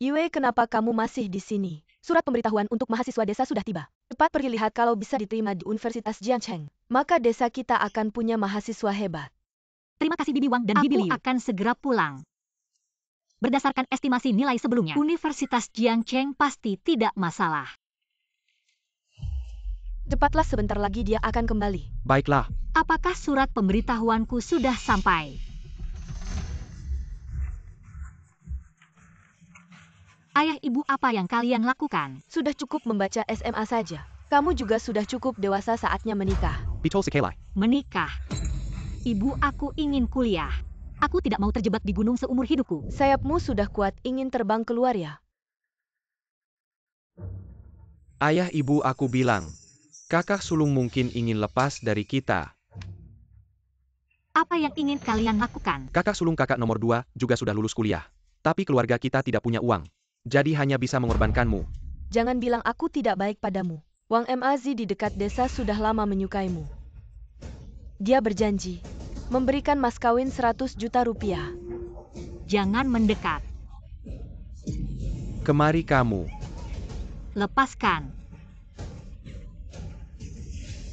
Yue, kenapa kamu masih di sini? Surat pemberitahuan untuk mahasiswa desa sudah tiba. Cepat pergi lihat kalau bisa diterima di Universitas Jiangcheng. Maka desa kita akan punya mahasiswa hebat. Terima kasih Bibi Wang dan Bibi Liu. Aku akan segera pulang. Berdasarkan estimasi nilai sebelumnya, Universitas Jiangcheng pasti tidak masalah. Cepatlah, sebentar lagi dia akan kembali. Baiklah. Apakah surat pemberitahuanku sudah sampai? Ayah ibu, apa yang kalian lakukan? Sudah cukup membaca SMA saja. Kamu juga sudah cukup dewasa, saatnya menikah. Betul sekali. Menikah? Ibu, aku ingin kuliah. Aku tidak mau terjebak di gunung seumur hidupku. Sayapmu sudah kuat, ingin terbang keluar ya? Ayah ibu, aku bilang, kakak sulung mungkin ingin lepas dari kita. Apa yang ingin kalian lakukan? Kakak sulung kakak nomor 2 juga sudah lulus kuliah. Tapi keluarga kita tidak punya uang. Jadi hanya bisa mengorbankanmu. Jangan bilang aku tidak baik padamu. Wang Mazi di dekat desa sudah lama menyukaimu. Dia berjanji memberikan mas kawin 100 juta rupiah. Jangan mendekat. Kemari kamu. Lepaskan.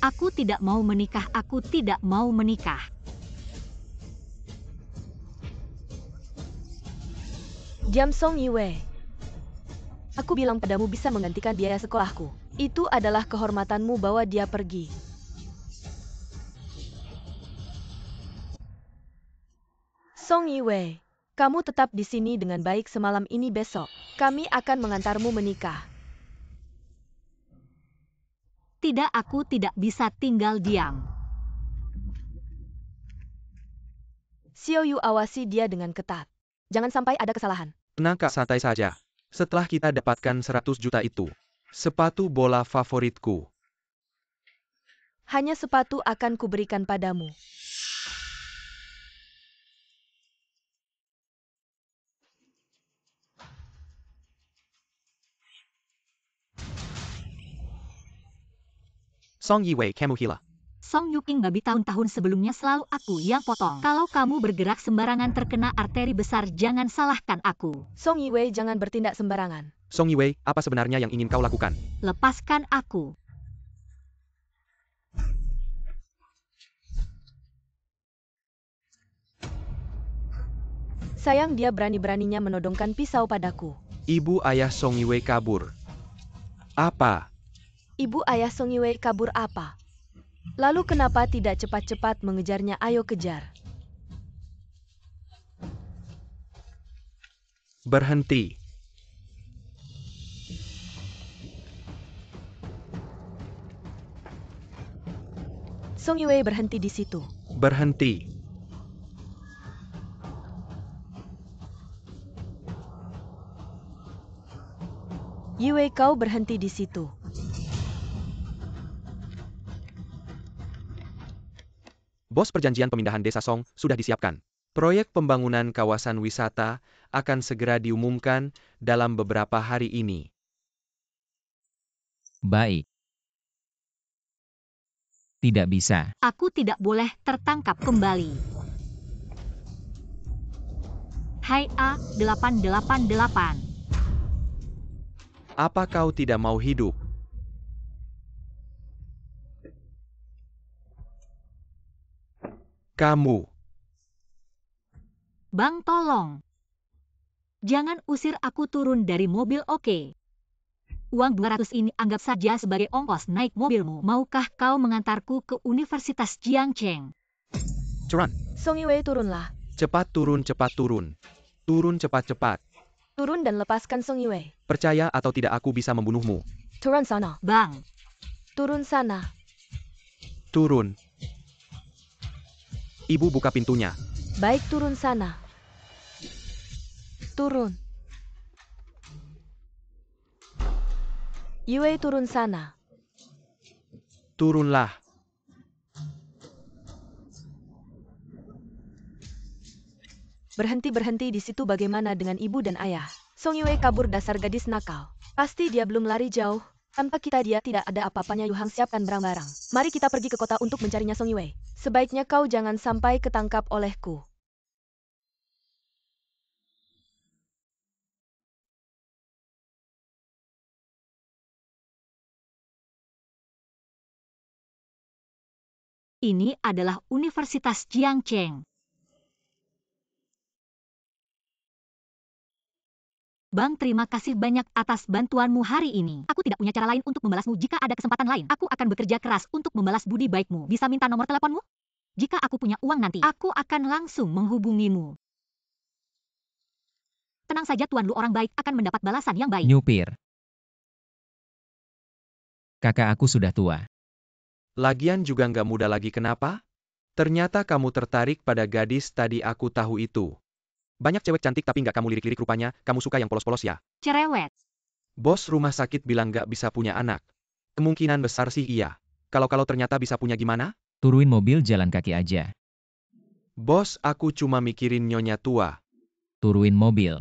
Aku tidak mau menikah, aku tidak mau menikah. Diam, Song Yue. Aku bilang padamu bisa menggantikan biaya sekolahku. Itu adalah kehormatanmu, bawa dia pergi. Song Yue, kamu tetap di sini dengan baik semalam ini. Besok kami akan mengantarmu menikah. Tidak, aku tidak bisa tinggal diam. Xiao Yu, awasi dia dengan ketat. Jangan sampai ada kesalahan. Tenang kak, santai saja. Setelah kita dapatkan 100 juta itu, sepatu bola favoritku. Hanya sepatu akan kuberikan padamu. Song Yue, kamu gila. Song Yuking babi, tahun-tahun sebelumnya selalu aku yang potong. Kalau kamu bergerak sembarangan terkena arteri besar, jangan salahkan aku. Song Yue, jangan bertindak sembarangan. Song Yue, apa sebenarnya yang ingin kau lakukan? Lepaskan aku. Sayang, dia berani-beraninya menodongkan pisau padaku. Ibu ayah Song Yue kabur. Apa? Ibu ayah Song Yue kabur apa? Lalu kenapa tidak cepat-cepat mengejarnya? Ayo kejar. Berhenti. Song Yue berhenti di situ. Berhenti. Yue, kau berhenti di situ. Bos, perjanjian pemindahan desa Song sudah disiapkan. Proyek pembangunan kawasan wisata akan segera diumumkan dalam beberapa hari ini. Baik. Tidak bisa. Aku tidak boleh tertangkap kembali. Hai A888. Apa kau tidak mau hidup? Kamu. Bang, tolong. Jangan usir aku turun dari mobil, oke? Uang 200 ini anggap saja sebagai ongkos naik mobilmu. Maukah kau mengantarku ke Universitas Jiangcheng? Ceran. Song Yue, turunlah. Cepat turun, cepat turun. Turun cepat-cepat. Turun dan lepaskan Song Yue. Percaya atau tidak, aku bisa membunuhmu. Turun sana. Bang. Turun sana. Turun. Ibu, buka pintunya. Baik, turun sana. Turun. Yue, turun sana. Turunlah. Berhenti di situ. Bagaimana dengan ibu dan ayah? Song Yue kabur, dasar gadis nakal. Pasti dia belum lari jauh. Tanpa kita dia tidak ada apa-apanya. Yu Hang, siapkan barang-barang. Mari kita pergi ke kota untuk mencarinya, Song Yue. Sebaiknya kau jangan sampai ketangkap olehku. Ini adalah Universitas Jiangcheng. Bang, terima kasih banyak atas bantuanmu hari ini. Aku tidak punya cara lain untuk membalasmu. Jika ada kesempatan lain, aku akan bekerja keras untuk membalas budi baikmu. Bisa minta nomor teleponmu? Jika aku punya uang nanti, aku akan langsung menghubungimu. Tenang saja, Tuan Lu orang baik akan mendapat balasan yang baik. Nyupir. Kakak aku sudah tua. Lagian juga nggak muda lagi kenapa? Ternyata kamu tertarik pada gadis tadi aku tahu itu. Banyak cewek cantik tapi nggak kamu lirik-lirik rupanya, kamu suka yang polos-polos ya? Cerewet. Bos rumah sakit bilang nggak bisa punya anak. Kemungkinan besar sih iya. Kalau ternyata bisa punya gimana? Turuin mobil jalan kaki aja. Bos, aku cuma mikirin nyonya tua. Turuin mobil.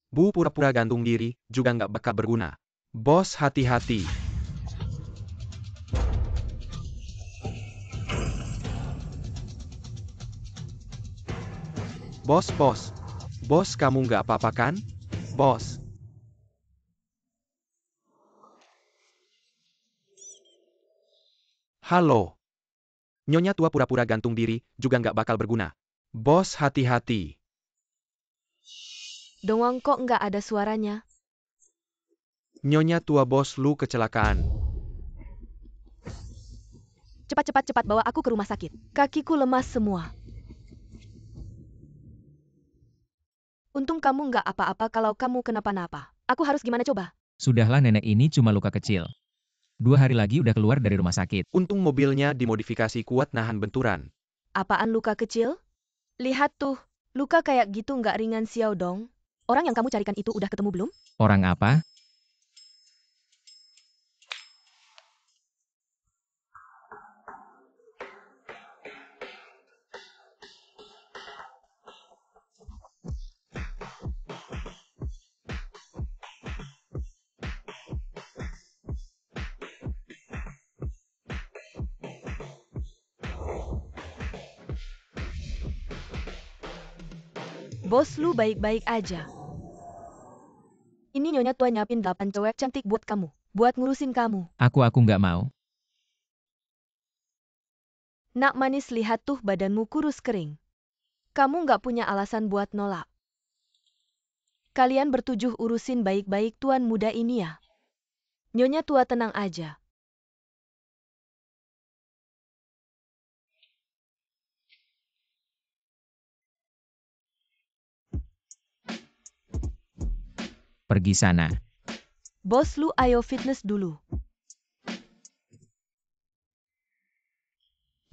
Bu pura-pura gantung diri, juga nggak bakal berguna. Bos, hati-hati. Bos. Bos, kamu nggak apa-apa kan? Bos. Halo. Nyonya tua pura-pura gantung diri, juga nggak bakal berguna. Bos, hati-hati. Dongwang, kok nggak ada suaranya? Nyonya tua bos Lu kecelakaan. Cepat bawa aku ke rumah sakit. Kakiku lemas semua. Untung kamu nggak apa-apa kalau kamu kenapa-napa. Aku harus gimana coba? Sudahlah, nenek ini cuma luka kecil. 2 hari lagi udah keluar dari rumah sakit. Untung mobilnya dimodifikasi kuat nahan benturan. Apaan luka kecil? Lihat tuh, luka kayak gitu nggak ringan Xiao Dong. Orang yang kamu carikan itu udah ketemu belum? Orang apa? Bos Lu baik-baik aja. Ini nyonya tua nyapin 8 cewek cantik buat kamu. Buat ngurusin kamu. Aku nggak mau. Nak manis, lihat tuh badanmu kurus kering. Kamu nggak punya alasan buat nolak. Kalian bertujuh urusin baik-baik tuan muda ini ya. Nyonya tua tenang aja. Pergi sana. Bos Lu ayo fitness dulu.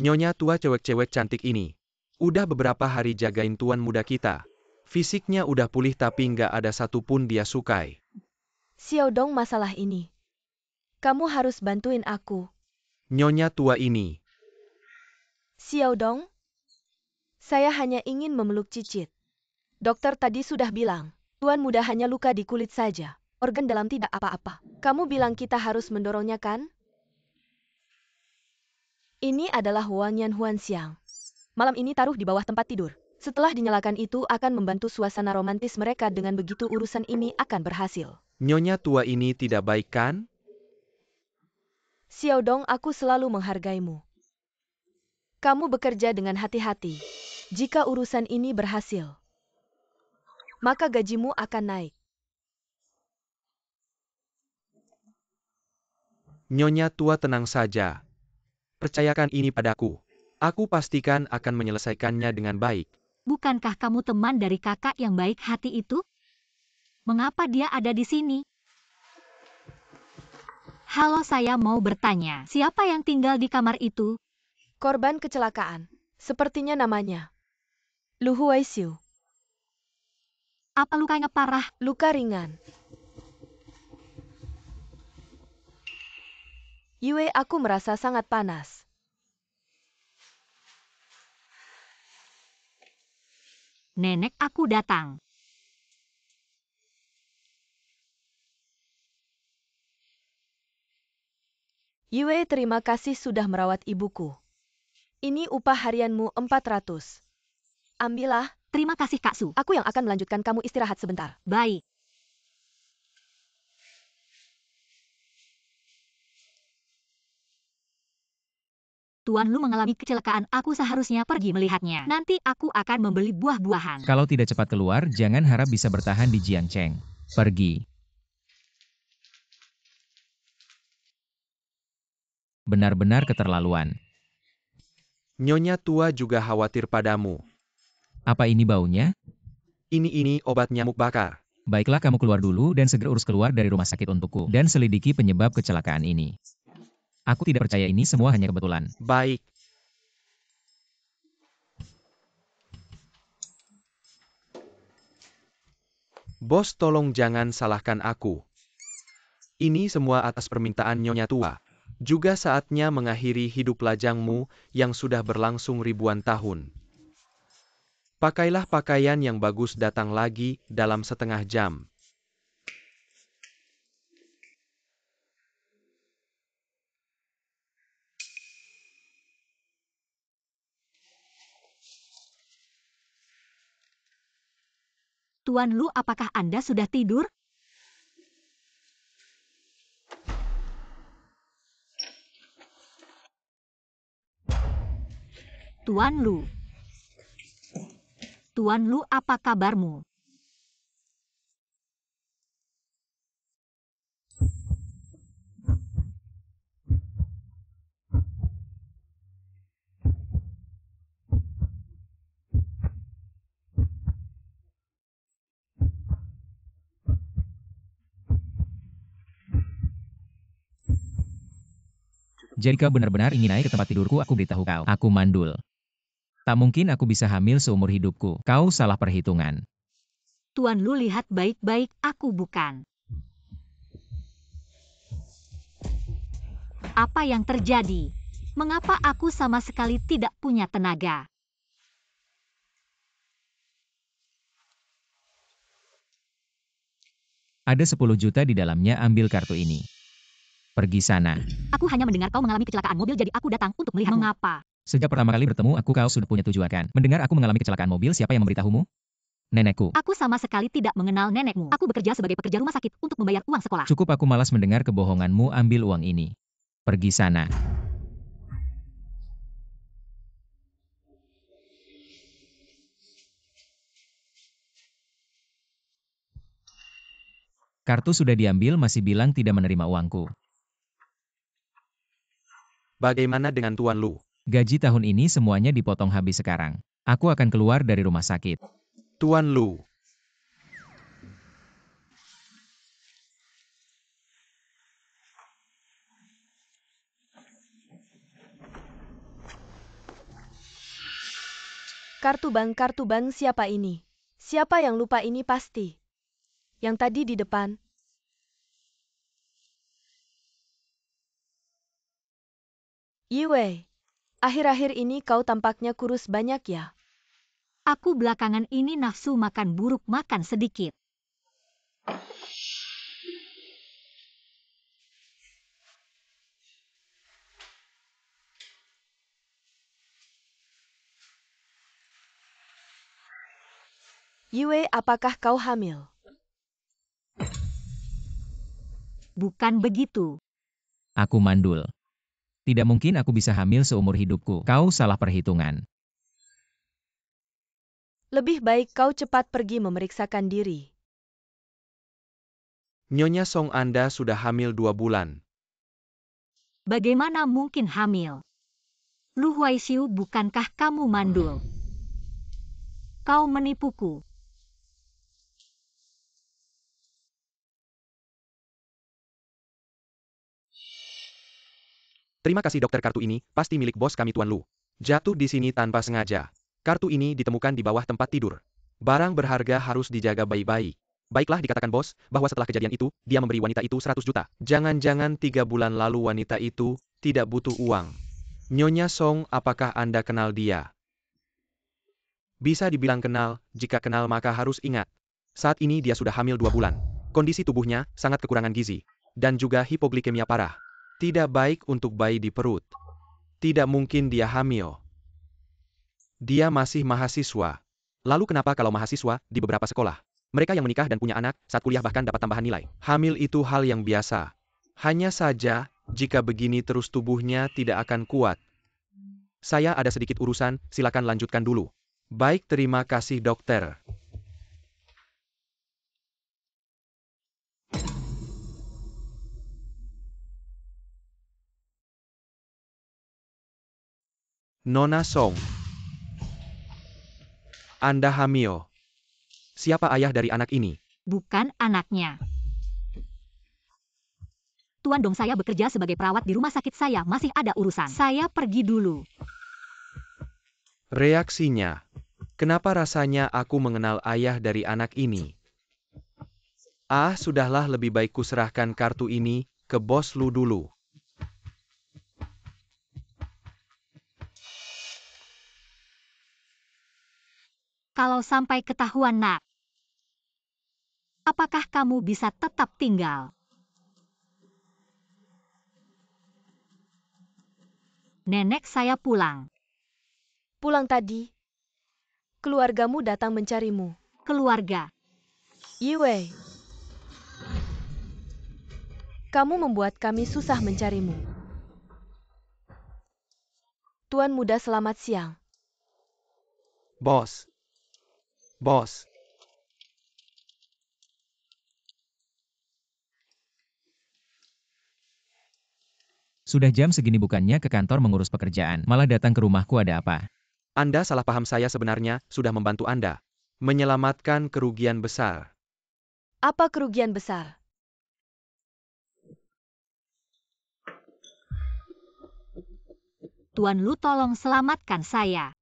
Nyonya tua cewek-cewek cantik ini. Udah beberapa hari jagain tuan muda kita. Fisiknya udah pulih tapi nggak ada satupun dia sukai. Xiao Dong, masalah ini. Kamu harus bantuin aku. Nyonya tua ini. Xiao Dong, saya hanya ingin memeluk Cicit. Dokter tadi sudah bilang, tuan muda hanya luka di kulit saja. Organ dalam tidak apa-apa. Kamu bilang kita harus mendorongnya kan? Ini adalah wangian Huan Xiang. Malam ini taruh di bawah tempat tidur. Setelah dinyalakan itu akan membantu suasana romantis mereka, dengan begitu urusan ini akan berhasil. Nyonya tua ini tidak baik kan? Xiao Dong, aku selalu menghargaimu. Kamu bekerja dengan hati-hati. Jika urusan ini berhasil, maka gajimu akan naik. Nyonya tua tenang saja. Percayakan ini padaku. Aku pastikan akan menyelesaikannya dengan baik. Bukankah kamu teman dari kakak yang baik hati itu? Mengapa dia ada di sini? Halo, saya mau bertanya, siapa yang tinggal di kamar itu? Korban kecelakaan. Sepertinya namanya Lu Huaixiu. Apa lukanya parah? Luka ringan. Yue, aku merasa sangat panas. Nenek aku datang. Yue, terima kasih sudah merawat ibuku. Ini upah harianmu 400. Ambillah, Terima kasih Kak Su. Aku yang akan melanjutkan, kamu istirahat sebentar. Baik. Tuan Lu mengalami kecelakaan, aku seharusnya pergi melihatnya. Nanti aku akan membeli buah-buahan. Kalau tidak cepat keluar, jangan harap bisa bertahan di Jiangcheng. Pergi. Benar-benar keterlaluan. Nyonya tua juga khawatir padamu. Apa ini baunya? Ini obat nyamuk bakar. Baiklah, kamu keluar dulu dan segera urus keluar dari rumah sakit untukku. Dan selidiki penyebab kecelakaan ini. Aku tidak percaya ini semua hanya kebetulan. Baik. Bos, tolong jangan salahkan aku. Ini semua atas permintaan Nyonya tua. Juga saatnya mengakhiri hidup lajangmu yang sudah berlangsung ribuan tahun. Pakailah pakaian yang bagus, datang lagi dalam setengah jam. Tuan Lu, apakah Anda sudah tidur? Tuan Lu. Tuan Lu, apa kabarmu? Jadi kau benar-benar ingin naik ke tempat tidurku, aku beritahu kau. Aku mandul. Tak mungkin aku bisa hamil seumur hidupku. Kau salah perhitungan. Tuan Lu, lihat baik-baik, aku bukan. Apa yang terjadi? Mengapa aku sama sekali tidak punya tenaga? Ada 10 juta di dalamnya, ambil kartu ini. Pergi sana. Aku hanya mendengar kau mengalami kecelakaan mobil, jadi aku datang untuk melihat. Mengapa? Sejak pertama kali bertemu aku, kau sudah punya tujuan kan? Mendengar aku mengalami kecelakaan mobil, siapa yang memberitahumu? Nenekku. Aku sama sekali tidak mengenal nenekmu. Aku bekerja sebagai pekerja rumah sakit untuk membayar uang sekolah. Cukup, aku malas mendengar kebohonganmu, ambil uang ini. Pergi sana. Kartu sudah diambil, masih bilang tidak menerima uangku. Bagaimana dengan Tuan Lu? Gaji tahun ini semuanya dipotong habis sekarang. Aku akan keluar dari rumah sakit. Tuan Lu. Kartu bank, siapa ini? Siapa yang lupa ini pasti? Yang tadi di depan. Yue, akhir-akhir ini kau tampaknya kurus banyak ya? Aku belakangan ini nafsu makan buruk, makan sedikit. Yue, apakah kau hamil? Bukan begitu. Aku mandul. Tidak mungkin aku bisa hamil seumur hidupku. Kau salah perhitungan. Lebih baik kau cepat pergi memeriksakan diri. Nyonya Song, Anda sudah hamil 2 bulan. Bagaimana mungkin hamil? Lu Huaishiu, bukankah kamu mandul? Kau menipuku. Terima kasih dokter, kartu ini pasti milik bos kami Tuan Lu. Jatuh di sini tanpa sengaja. Kartu ini ditemukan di bawah tempat tidur. Barang berharga harus dijaga baik-baik. Baiklah, dikatakan bos, bahwa setelah kejadian itu, dia memberi wanita itu 100 juta. Jangan-jangan 3 bulan lalu wanita itu tidak butuh uang. Nyonya Song, apakah Anda kenal dia? Bisa dibilang kenal, jika kenal maka harus ingat. Saat ini dia sudah hamil 2 bulan. Kondisi tubuhnya sangat kekurangan gizi. Dan juga hipoglikemia parah. Tidak baik untuk bayi di perut. Tidak mungkin dia hamil. Dia masih mahasiswa. Lalu kenapa kalau mahasiswa di beberapa sekolah, mereka yang menikah dan punya anak saat kuliah bahkan dapat tambahan nilai? Hamil itu hal yang biasa. Hanya saja, jika begini terus tubuhnya tidak akan kuat. Saya ada sedikit urusan, silakan lanjutkan dulu. Baik, terima kasih dokter. Nona Song, Anda hamil. Siapa ayah dari anak ini? Bukan anaknya. Tuan Dong, saya bekerja sebagai perawat di rumah sakit, saya masih ada urusan. Saya pergi dulu. Reaksinya. Kenapa rasanya aku mengenal ayah dari anak ini? Ah, sudahlah, lebih baik ku serahkan kartu ini ke bos Lu dulu. Kalau sampai ketahuan, Nak, apakah kamu bisa tetap tinggal? Nenek saya pulang. Pulang tadi. Keluargamu datang mencarimu. Keluarga. Yue. Kamu membuat kami susah mencarimu. Tuan muda, selamat siang. Bos. Bos. Sudah jam segini bukannya ke kantor mengurus pekerjaan, malah datang ke rumahku, ada apa? Anda salah paham, saya sebenarnya sudah membantu Anda. Menyelamatkan kerugian besar. Apa kerugian besar? Tuan Lu, tolong selamatkan saya.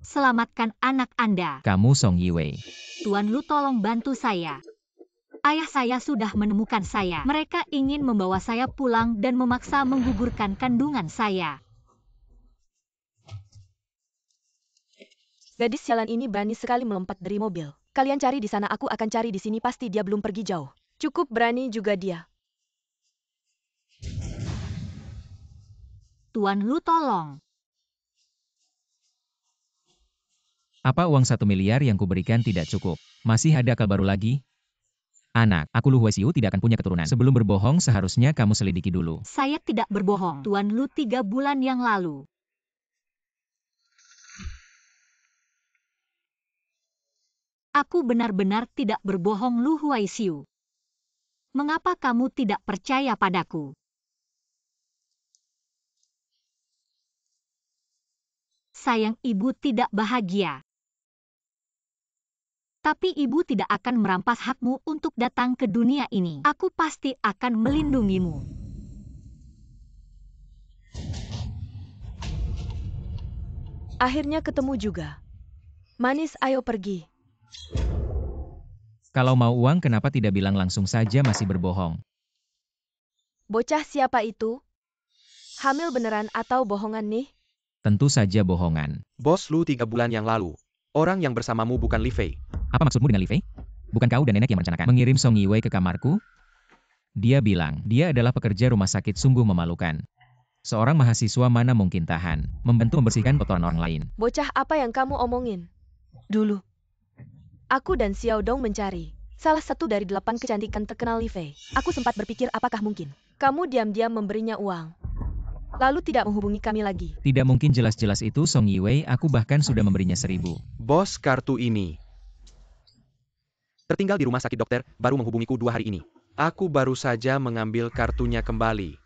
Selamatkan anak Anda. Kamu Song Yiwei. Tuan Lu, tolong bantu saya. Ayah saya sudah menemukan saya. Mereka ingin membawa saya pulang dan memaksa menggugurkan kandungan saya. Gadis sialan ini berani sekali melompat dari mobil. Kalian cari di sana, aku akan cari di sini, pasti dia belum pergi jauh. Cukup berani juga dia. Tuan Lu, tolong. Apa uang 1 miliar yang kuberikan tidak cukup? Masih ada akal baru lagi? Anak, aku Lu Huasiu tidak akan punya keturunan. Sebelum berbohong seharusnya kamu selidiki dulu. Saya tidak berbohong. Tuan Lu, 3 bulan yang lalu. Aku benar-benar tidak berbohong, Lu Huasiu. Mengapa kamu tidak percaya padaku? Sayang, ibu tidak bahagia. Tapi ibu tidak akan merampas hakmu untuk datang ke dunia ini. Aku pasti akan melindungimu. Akhirnya ketemu juga. Manis, ayo pergi. Kalau mau uang kenapa tidak bilang langsung saja masih berbohong? Bocah siapa itu? Hamil beneran atau bohongan nih? Tentu saja bohongan. Bos Lu 3 bulan yang lalu. Orang yang bersamamu bukan Li Fei. Apa maksudmu dengan Li Fei? Bukan kau dan nenek yang merencanakan mengirim Song Yiwei ke kamarku? Dia bilang, dia adalah pekerja rumah sakit, sungguh memalukan. Seorang mahasiswa mana mungkin tahan, membantu membersihkan kotoran orang lain. Bocah, apa yang kamu omongin? Dulu, aku dan Xiao Dong mencari salah satu dari 8 kecantikan terkenal Li Fei. Aku sempat berpikir apakah mungkin kamu diam-diam memberinya uang, lalu tidak menghubungi kami lagi. Tidak mungkin, jelas-jelas itu Song Yiwei, aku bahkan sudah memberinya 1000. Bos, kartu ini tertinggal di rumah sakit, dokter baru menghubungiku 2 hari ini. Aku baru saja mengambil kartunya kembali.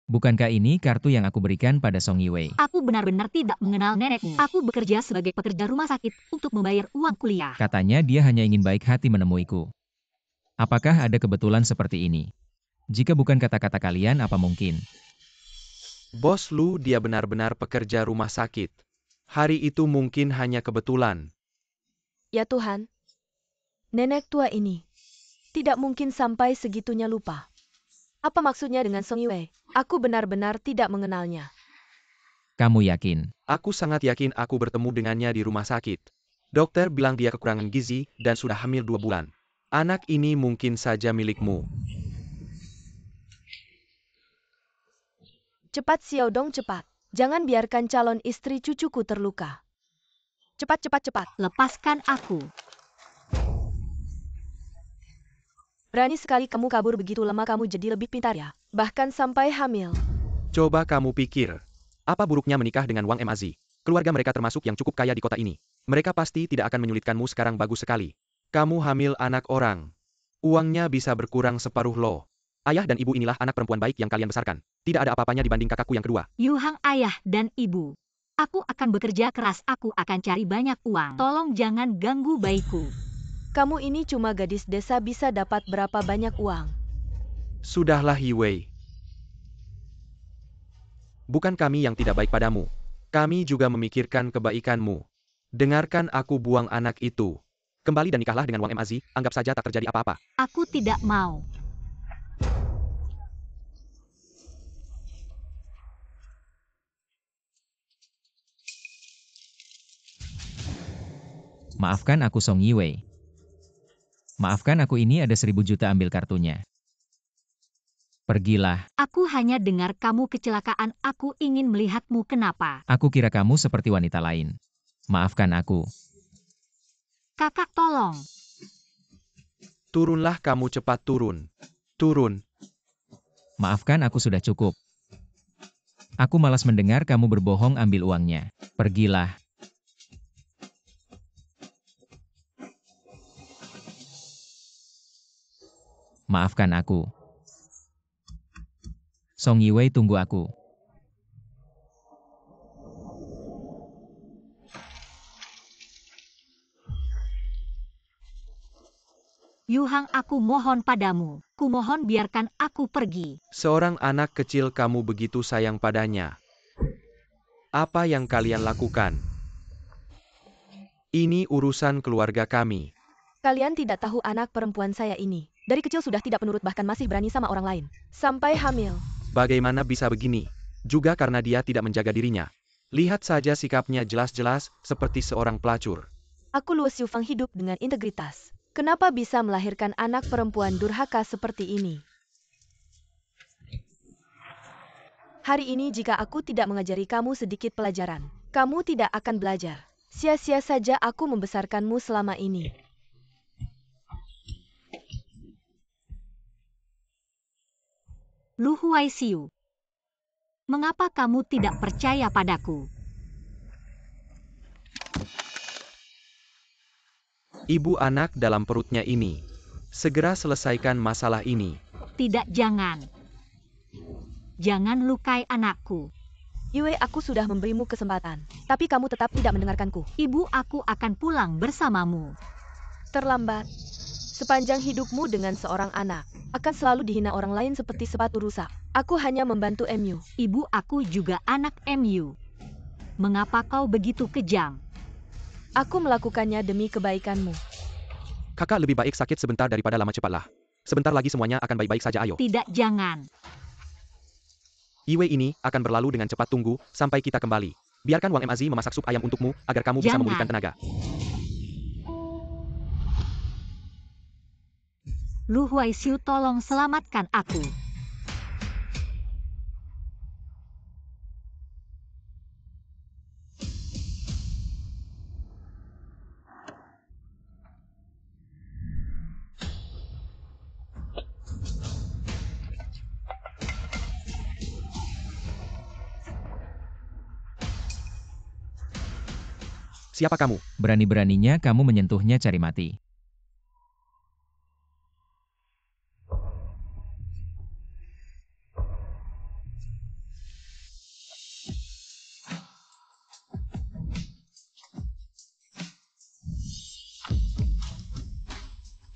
Bukankah ini kartu yang aku berikan pada Song Yiwei? Aku benar-benar tidak mengenal nenekmu. Aku bekerja sebagai pekerja rumah sakit untuk membayar uang kuliah. Katanya dia hanya ingin baik hati menemuiku. Apakah ada kebetulan seperti ini? Jika bukan kata-kata kalian, apa mungkin? Bos Lu, dia benar-benar pekerja rumah sakit. Hari itu mungkin hanya kebetulan. Ya Tuhan, nenek tua ini tidak mungkin sampai segitunya lupa. Apa maksudnya dengan Song Yiwei? Aku benar-benar tidak mengenalnya. Kamu yakin? Aku sangat yakin aku bertemu dengannya di rumah sakit. Dokter bilang dia kekurangan gizi dan sudah hamil 2 bulan. Anak ini mungkin saja milikmu. Cepat Xiao Dong, cepat. Jangan biarkan calon istri cucuku terluka. Cepat, cepat, cepat. Lepaskan aku. Berani sekali kamu kabur begitu lama, kamu jadi lebih pintar ya. Bahkan sampai hamil. Coba kamu pikir. Apa buruknya menikah dengan Wang Mazi? Keluarga mereka termasuk yang cukup kaya di kota ini. Mereka pasti tidak akan menyulitkanmu, sekarang bagus sekali. Kamu hamil anak orang. Uangnya bisa berkurang separuh loh. Ayah dan ibu inilah anak perempuan baik yang kalian besarkan. Tidak ada apa-apanya dibanding kakakku yang kedua. Yu Hang, ayah dan ibu. Aku akan bekerja keras, aku akan cari banyak uang. Tolong jangan ganggu bayiku. Kamu ini cuma gadis desa, bisa dapat berapa banyak uang? Sudahlah Hiwei. Bukan kami yang tidak baik padamu. Kami juga memikirkan kebaikanmu. Dengarkan aku, buang anak itu. Kembali dan nikahlah dengan Wang Mazi, anggap saja tak terjadi apa-apa. Aku tidak mau. Maafkan aku Song Yiwei. Maafkan aku, ini ada 1.000 juta, ambil kartunya. Pergilah. Aku hanya dengar kamu kecelakaan, aku ingin melihatmu kenapa. Aku kira kamu seperti wanita lain. Maafkan aku. Kakak, tolong. Turunlah kamu, cepat turun. Turun. Maafkan aku, sudah cukup. Aku malas mendengar kamu berbohong, ambil uangnya. Pergilah. Maafkan aku. Song Yiwei, tunggu aku. Yu Hang, aku mohon padamu. Kumohon biarkan aku pergi. Seorang anak kecil kamu begitu sayang padanya. Apa yang kalian lakukan? Ini urusan keluarga kami. Kalian tidak tahu anak perempuan saya ini. Dari kecil sudah tidak penurut, bahkan masih berani sama orang lain. Sampai hamil. Bagaimana bisa begini? Juga karena dia tidak menjaga dirinya. Lihat saja sikapnya, jelas-jelas seperti seorang pelacur. Aku Luo Xiufang hidup dengan integritas. Kenapa bisa melahirkan anak perempuan durhaka seperti ini? Hari ini jika aku tidak mengajari kamu sedikit pelajaran, kamu tidak akan belajar. Sia-sia saja aku membesarkanmu selama ini. Lu Huaisiu. Mengapa kamu tidak percaya padaku? Ibu anak dalam perutnya ini. Segera selesaikan masalah ini. Tidak, jangan. Jangan lukai anakku. Yue, aku sudah memberimu kesempatan, tapi kamu tetap tidak mendengarkanku. Ibu, aku akan pulang bersamamu. Terlambat. Sepanjang hidupmu dengan seorang anak, akan selalu dihina orang lain seperti sepatu rusak. Aku hanya membantu MU. Ibu, aku juga anak MU. Mengapa kau begitu kejam? Aku melakukannya demi kebaikanmu. Kakak lebih baik sakit sebentar daripada lama, cepatlah. Sebentar lagi semuanya akan baik-baik saja, ayo. Tidak, jangan. Yue ini akan berlalu dengan cepat, tunggu sampai kita kembali. Biarkan Wang Mazi memasak sup ayam untukmu, agar kamu bisa Jangan. memulihkan tenaga. Lu Huaisiu, tolong selamatkan aku. Siapa kamu? Berani-beraninya kamu menyentuhnya, cari mati.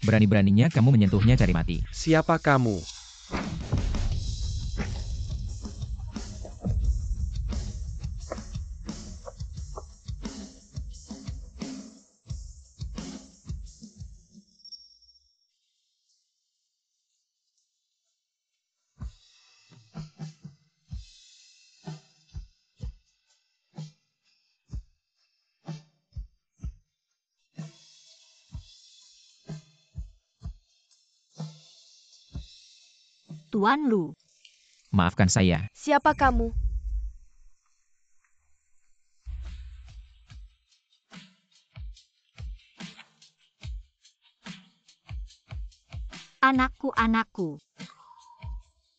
Berani-beraninya kamu menyentuhnya, cari mati. Siapa kamu? Tuan Lu. Maafkan saya. Siapa kamu? Anakku, anakku.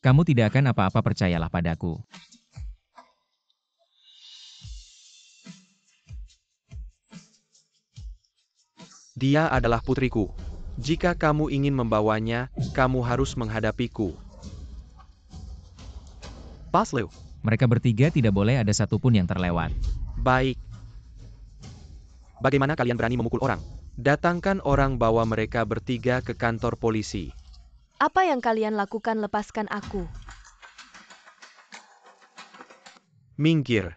Kamu tidak akan apa-apa, percayalah padaku. Dia adalah putriku. Jika kamu ingin membawanya, kamu harus menghadapiku. Pas Liu. Mereka bertiga tidak boleh ada satupun yang terlewat. Baik. Bagaimana kalian berani memukul orang? Datangkan orang, bawa mereka bertiga ke kantor polisi. Apa yang kalian lakukan? Lepaskan aku. Minggir.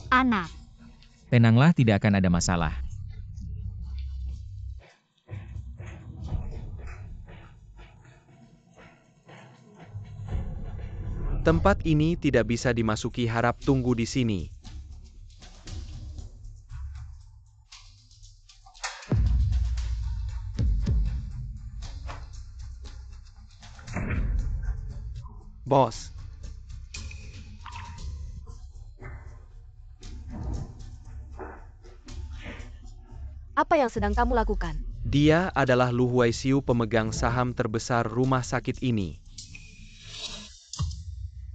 Anak. Tenanglah, tidak akan ada masalah. Tempat ini tidak bisa dimasuki, harap tunggu di sini. Bos. Apa yang sedang kamu lakukan? Dia adalah Lu Huaisiu, pemegang saham terbesar rumah sakit ini.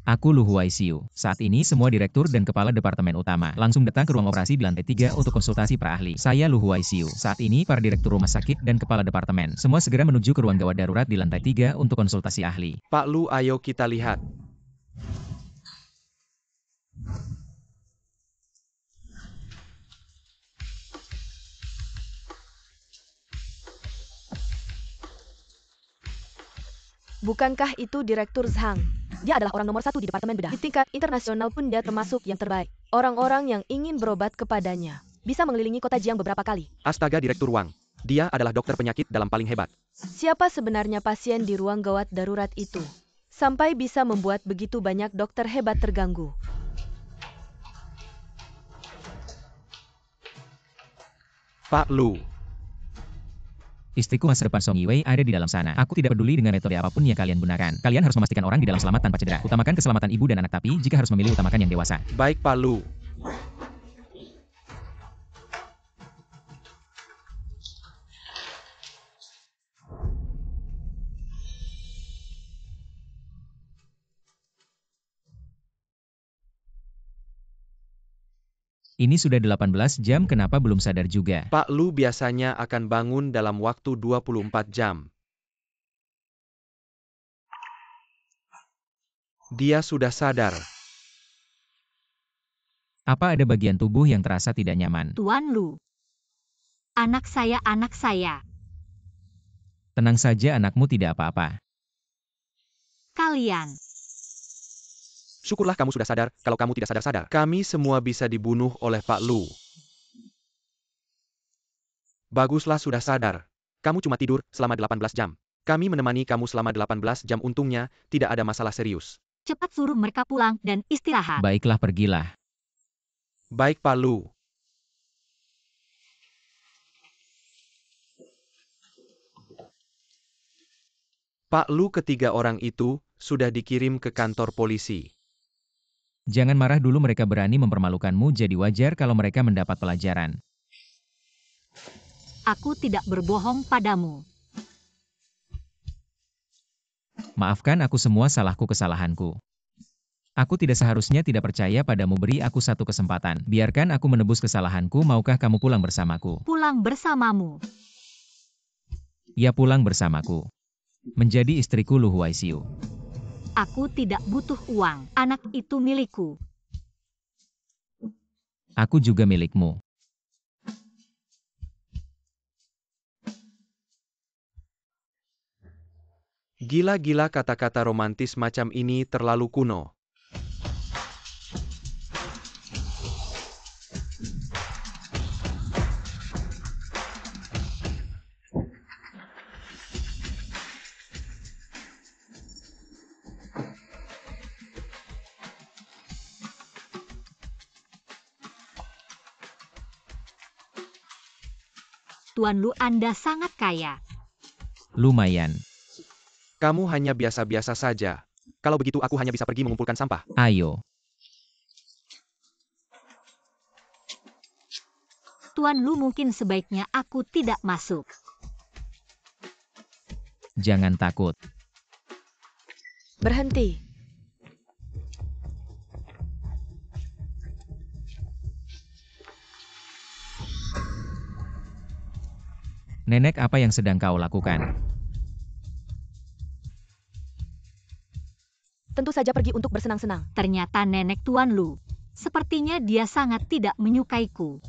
Aku Lu Huaisiu. Saat ini semua direktur dan kepala departemen utama langsung datang ke ruang operasi di lantai 3 untuk konsultasi para ahli. Saya Lu Huaisiu. Saat ini para direktur rumah sakit dan kepala departemen semua segera menuju ke ruang gawat darurat di lantai 3 untuk konsultasi ahli. Pak Lu, ayo kita lihat. Bukankah itu Direktur Zhang? Dia adalah orang nomor 1 di departemen bedah. Di tingkat internasional pun dia termasuk yang terbaik. Orang-orang yang ingin berobat kepadanya bisa mengelilingi kota Jiang beberapa kali. Astaga, Direktur Wang. Dia adalah dokter penyakit dalam paling hebat. Siapa sebenarnya pasien di ruang gawat darurat itu? Sampai bisa membuat begitu banyak dokter hebat terganggu. Pak Lu. Istriku masa depan Song Yiwei ada di dalam sana. Aku tidak peduli dengan metode apapun yang kalian gunakan. Kalian harus memastikan orang di dalam selamat tanpa cedera. Utamakan keselamatan ibu dan anak, tapi jika harus memilih, utamakan yang dewasa. Baik, Pak Lu. Ini sudah 18 jam, kenapa belum sadar juga? Pak Lu biasanya akan bangun dalam waktu 24 jam. Dia sudah sadar. Apa ada bagian tubuh yang terasa tidak nyaman? Tuan Lu. Anak saya, anak saya. Tenang saja, anakmu tidak apa-apa. Kalian. Syukurlah kamu sudah sadar, kalau kamu tidak sadar-sadar, kami semua bisa dibunuh oleh Pak Lu. Baguslah sudah sadar. Kamu cuma tidur selama 18 jam. Kami menemani kamu selama 18 jam, untungnya tidak ada masalah serius. Cepat suruh mereka pulang dan istirahat. Baiklah, pergilah. Baik, Pak Lu. Pak Lu, ketiga orang itu sudah dikirim ke kantor polisi. Jangan marah dulu, mereka berani mempermalukanmu, jadi wajar kalau mereka mendapat pelajaran. Aku tidak berbohong padamu. Maafkan aku, semua salahku, kesalahanku. Aku tidak seharusnya tidak percaya padamu, beri aku satu kesempatan. Biarkan aku menebus kesalahanku, maukah kamu pulang bersamaku? Pulang bersamamu. Ya, pulang bersamaku. Menjadi istriku Lu Huaisiu. Aku tidak butuh uang. Anak itu milikku. Aku juga milikmu. Gila-gila, kata-kata romantis macam ini terlalu kuno. Tuan Lu, Anda sangat kaya. Lumayan. Kamu hanya biasa-biasa saja. Kalau begitu aku hanya bisa pergi mengumpulkan sampah. Ayo. Tuan Lu, mungkin sebaiknya aku tidak masuk. Jangan takut. Berhenti. Nenek, apa yang sedang kau lakukan? Tentu saja pergi untuk bersenang-senang. Ternyata nenek Tuan Lu. Sepertinya dia sangat tidak menyukaiku.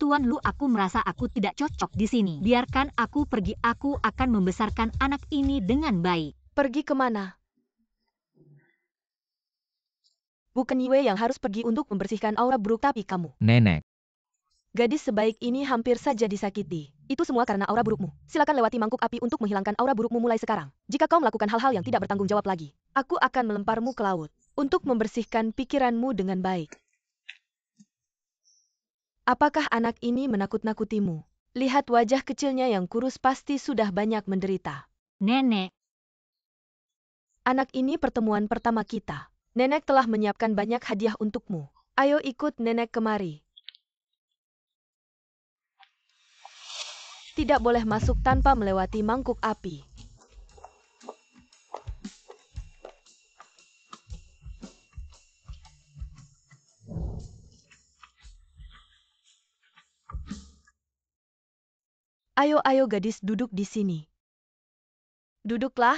Tuan Lu, aku merasa aku tidak cocok di sini. Biarkan aku pergi, aku akan membesarkan anak ini dengan baik. Pergi kemana? Bukan Yue yang harus pergi untuk membersihkan aura buruk, tapi kamu. Nenek. Gadis sebaik ini hampir saja disakiti. Itu semua karena aura burukmu. Silakan lewati mangkuk api untuk menghilangkan aura burukmu mulai sekarang. Jika kau melakukan hal-hal yang tidak bertanggung jawab lagi, aku akan melemparmu ke laut untuk membersihkan pikiranmu dengan baik. Apakah anak ini menakut-nakutimu? Lihat wajah kecilnya yang kurus, pasti sudah banyak menderita. Nenek, Anak ini pertemuan pertama kita. Nenek telah menyiapkan banyak hadiah untukmu. Ayo ikut nenek kemari. Tidak boleh masuk tanpa melewati mangkuk api. Ayo gadis, duduk di sini. Duduklah.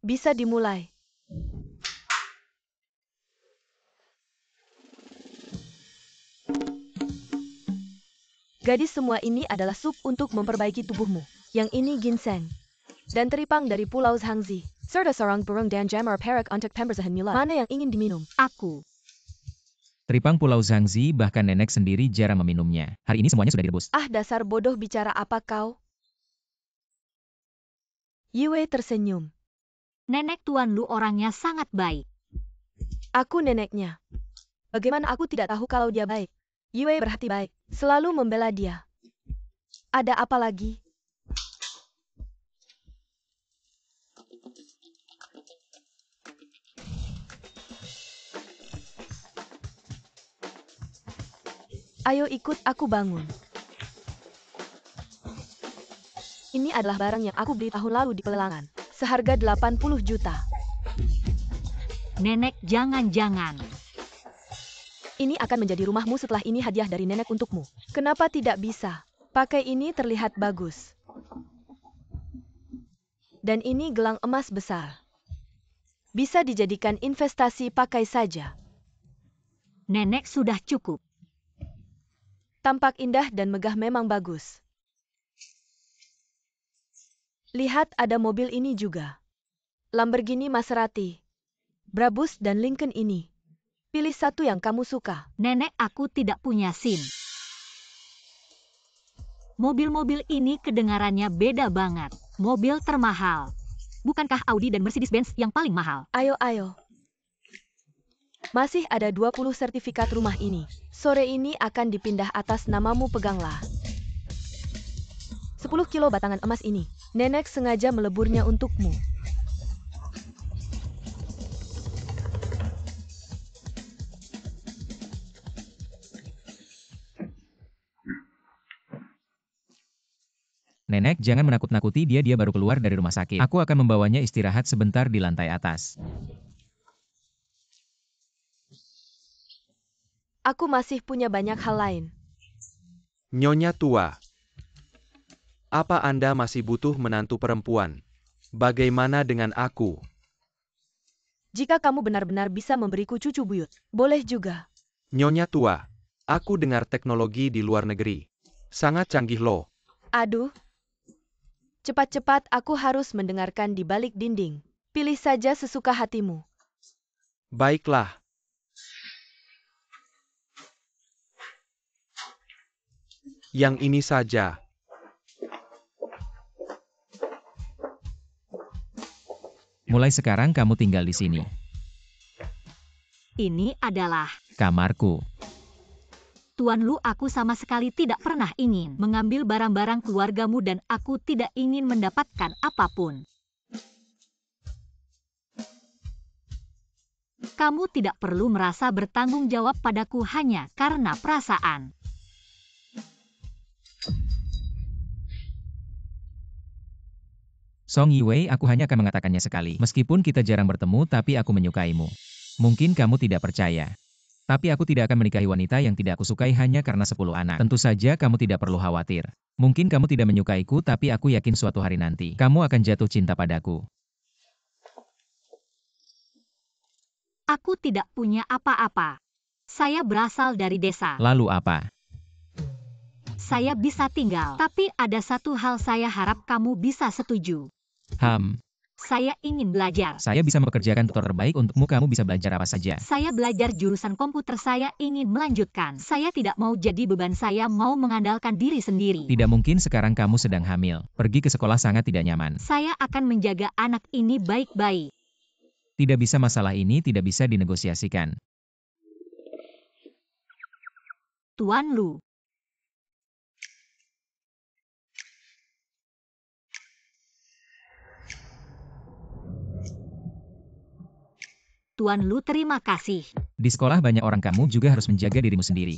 Bisa dimulai. Gadis, semua ini adalah sup untuk memperbaiki tubuhmu. Yang ini ginseng. Dan teripang dari Pulau Zhangzi. Serta sarang burung dan jamur perak untuk pembersihan mulut. Mana yang ingin diminum? aku. Teripang Pulau Zhangzi, bahkan nenek sendiri jarang meminumnya. Hari ini semuanya sudah direbus. Ah, dasar bodoh, bicara apa kau? Yue tersenyum. Nenek Tuan Lu orangnya sangat baik. Aku neneknya. Bagaimana aku tidak tahu kalau dia baik? Yue berhati baik. Selalu membela dia. Ada apa lagi? Ayo ikut aku bangun. Ini adalah barang yang aku beli tahun lalu di pelelangan. Seharga 80 juta. Nenek, jangan-jangan. Ini akan menjadi rumahmu setelah ini, hadiah dari nenek untukmu. Kenapa tidak bisa? Pakai ini, terlihat bagus. Dan ini gelang emas besar. Bisa dijadikan investasi, pakai saja. Nenek, sudah cukup. Tampak indah dan megah, memang bagus. Lihat, ada mobil ini juga. Lamborghini Maserati, Brabus dan Lincoln ini. Pilih satu yang kamu suka. Nenek, aku tidak punya SIM. Mobil-mobil ini kedengarannya beda banget. Mobil termahal. Bukankah Audi dan Mercedes-Benz yang paling mahal? Ayo. Masih ada 20 sertifikat rumah ini. Sore ini akan dipindah atas namamu, peganglah. 10 kilo batangan emas ini. Nenek sengaja meleburnya untukmu. Nenek, jangan menakut-nakuti dia baru keluar dari rumah sakit. Aku akan membawanya istirahat sebentar di lantai atas. Aku masih punya banyak hal lain. Nyonya tua. Apa Anda masih butuh menantu perempuan? Bagaimana dengan aku? Jika kamu benar-benar bisa memberiku cucu buyut, boleh juga. Nyonya tua, aku dengar teknologi di luar negeri sangat canggih loh. Aduh. Cepat-cepat, aku harus mendengarkan di balik dinding. Pilih saja sesuka hatimu. Baiklah. Yang ini saja. Mulai sekarang kamu tinggal di sini. Ini adalah Kamarku. Tuan Lu, aku sama sekali tidak pernah ingin mengambil barang-barang keluargamu dan aku tidak ingin mendapatkan apapun. Kamu tidak perlu merasa bertanggung jawab padaku hanya karena perasaan. Song Yiwei, aku hanya akan mengatakannya sekali. Meskipun kita jarang bertemu, tapi aku menyukaimu. Mungkin kamu tidak percaya. Tapi aku tidak akan menikahi wanita yang tidak aku sukai hanya karena 10 anak. Tentu saja kamu tidak perlu khawatir. Mungkin kamu tidak menyukaiku, tapi aku yakin suatu hari nanti, kamu akan jatuh cinta padaku. Aku tidak punya apa-apa. Saya berasal dari desa. Lalu apa? Saya bisa tinggal. Tapi ada satu hal saya harap kamu bisa setuju. Saya ingin belajar. Saya bisa mempekerjakan tutor terbaik untukmu, kamu bisa belajar apa saja. Saya belajar jurusan komputer, saya ingin melanjutkan. Saya tidak mau jadi beban, saya mau mengandalkan diri sendiri. Tidak mungkin, sekarang kamu sedang hamil. Pergi ke sekolah sangat tidak nyaman. Saya akan menjaga anak ini baik-baik. Tidak bisa, masalah ini tidak bisa dinegosiasikan. Tuan Lu. Tuan Lu, terima kasih. Di sekolah banyak orang, kamu juga harus menjaga dirimu sendiri.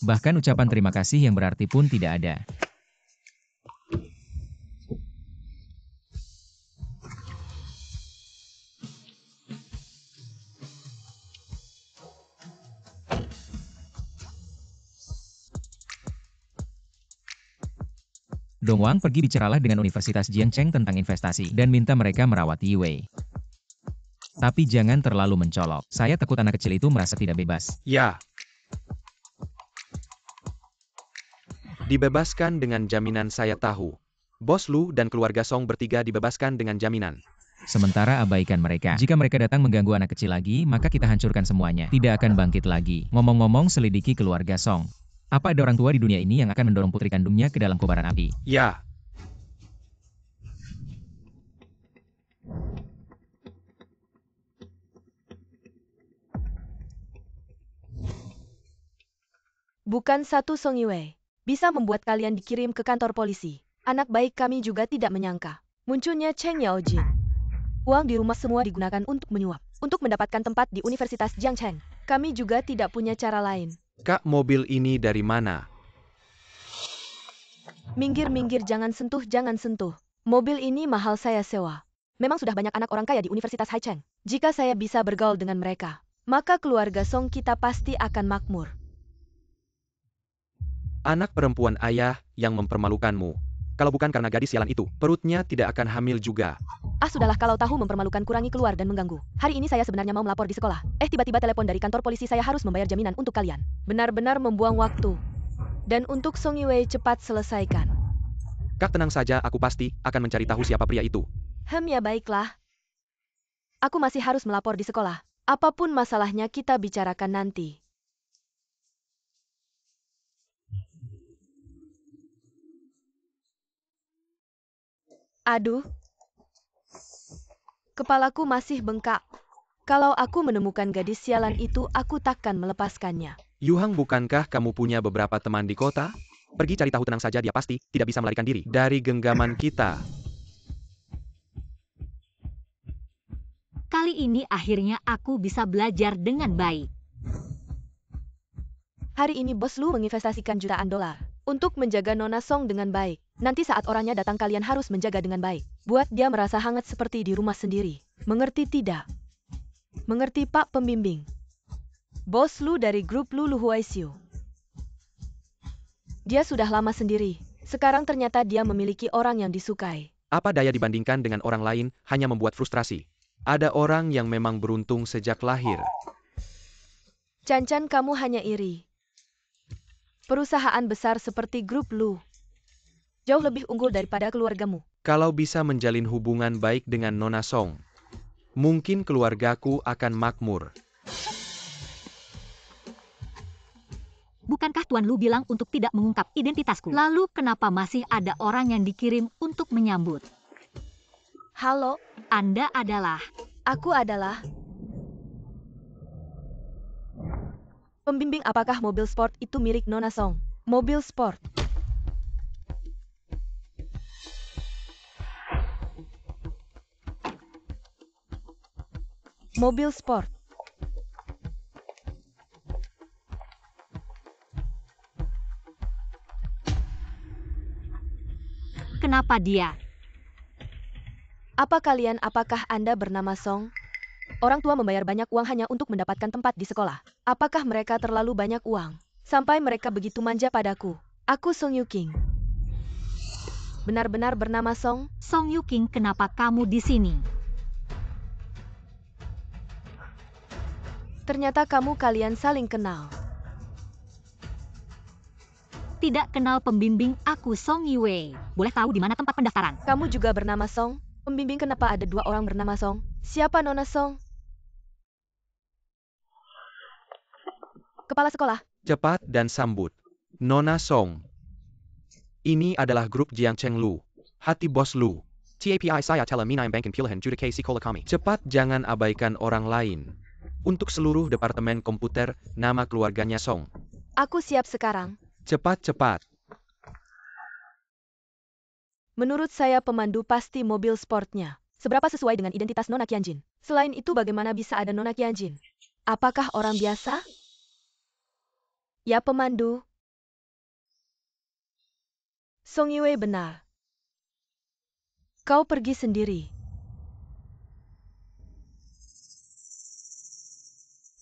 Bahkan ucapan terima kasih yang berarti pun tidak ada. Dongwang, pergi bicaralah dengan Universitas Jiangcheng tentang investasi dan minta mereka merawat Yiwei. Tapi jangan terlalu mencolok. Saya takut anak kecil itu merasa tidak bebas. Ya. Dibebaskan dengan jaminan, saya tahu. Bos Lu dan keluarga Song bertiga dibebaskan dengan jaminan. Sementara abaikan mereka. Jika mereka datang mengganggu anak kecil lagi, maka kita hancurkan semuanya. Tidak akan bangkit lagi. Ngomong-ngomong, selidiki keluarga Song. Apa ada orang tua di dunia ini yang akan mendorong putri kandungnya ke dalam kobaran api? Ya. Bukan satu Song Yiwei bisa membuat kalian dikirim ke kantor polisi. Anak baik kami juga tidak menyangka munculnya Cheng Yaojin. Uang di rumah semua digunakan untuk menyuap, untuk mendapatkan tempat di Universitas Jiangcheng. Kami juga tidak punya cara lain. Kak, mobil ini dari mana? Minggir-minggir, jangan sentuh, jangan sentuh. Mobil ini mahal, saya sewa. Memang sudah banyak anak orang kaya di Universitas Haicheng. Jika saya bisa bergaul dengan mereka, maka keluarga Song kita pasti akan makmur. Anak perempuan ayah yang mempermalukanmu. Kalau bukan karena gadis sialan itu, perutnya tidak akan hamil juga. Ah, sudahlah, kalau tahu mempermalukan, kurangi keluar dan mengganggu. Hari ini saya sebenarnya mau melapor di sekolah. Tiba-tiba telepon dari kantor polisi, saya harus membayar jaminan untuk kalian. Benar-benar membuang waktu. Dan untuk Song Yiwei, cepat selesaikan. Kak, tenang saja, aku pasti akan mencari tahu siapa pria itu. Ya baiklah. Aku masih harus melapor di sekolah. Apapun masalahnya kita bicarakan nanti. Aduh. Kepalaku masih bengkak. Kalau aku menemukan gadis sialan itu, aku takkan melepaskannya. Yuhang, bukankah kamu punya beberapa teman di kota? Pergi cari tahu, tenang saja, dia pasti tidak bisa melarikan diri dari genggaman kita. Kali ini akhirnya aku bisa belajar dengan baik. Hari ini Bos Lu menginvestasikan jutaan dolar untuk menjaga Nona Song dengan baik. Nanti saat orangnya datang, kalian harus menjaga dengan baik. Buat dia merasa hangat seperti di rumah sendiri. Mengerti tidak? Mengerti, Pak Pembimbing? Bos Lu dari grup Lu Huaisiu. Dia sudah lama sendiri. Sekarang ternyata dia memiliki orang yang disukai. Apa daya dibandingkan dengan orang lain, hanya membuat frustrasi. Ada orang yang memang beruntung sejak lahir. Chan-chan, kamu hanya iri. Perusahaan besar seperti grup Lu jauh lebih unggul daripada keluargamu. Kalau bisa menjalin hubungan baik dengan Nona Song, mungkin keluargaku akan makmur. Bukankah Tuan Lu bilang untuk tidak mengungkap identitasku? Lalu kenapa masih ada orang yang dikirim untuk menyambut? Halo, Anda adalah... aku adalah pembimbing. Apakah mobil sport itu milik Nona Song? Mobil sport. Mobil sport. Kenapa dia? Apakah Anda bernama Song? Orang tua membayar banyak uang hanya untuk mendapatkan tempat di sekolah. Apakah mereka terlalu banyak uang? Sampai mereka begitu manja padaku. Aku Song Yuking. Benar-benar bernama Song? Song Yuking, kenapa kamu di sini? Ternyata kalian saling kenal. Tidak kenal pembimbing, aku Song Yue. Boleh tahu di mana tempat pendaftaran? Kamu juga bernama Song? Pembimbing, kenapa ada 2 orang bernama Song? Siapa Nona Song? Kepala sekolah. Cepat dan sambut. Nona Song. Ini adalah grup Jiang Cheng Lu. Hati Bos Lu. TAPI saya telah minai bankin pilihan judikasi sekolah kami. Cepat, jangan abaikan orang lain. Untuk seluruh departemen komputer, nama keluarganya Song. Aku siap sekarang. Cepat-cepat. Menurut saya pemandu pasti mobil sportnya. Seberapa sesuai dengan identitas Nona Qianjin? Selain itu bagaimana bisa ada Nona Qianjin? Apakah orang biasa? Ya pemandu. Song Yue benar. Kau pergi sendiri.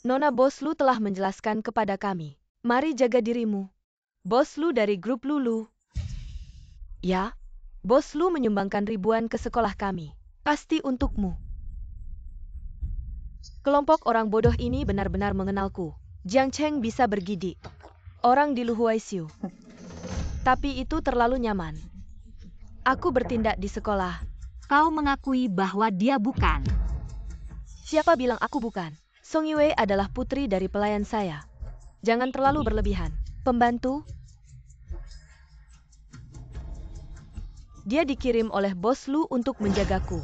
Nona Bos Lu telah menjelaskan kepada kami. Mari jaga dirimu. Bos Lu dari grup Lulu. Ya, Bos Lu menyumbangkan ribuan ke sekolah kami. Pasti untukmu. Kelompok orang bodoh ini benar-benar mengenalku. Jiang Cheng bisa bergidik. Orang di Luhuaisiu. Tapi itu terlalu nyaman. Aku bertindak di sekolah. Kau mengakui bahwa dia bukan. Siapa bilang aku bukan? Song Yue adalah putri dari pelayan saya. Jangan terlalu berlebihan. Pembantu? Dia dikirim oleh Bos Lu untuk menjagaku.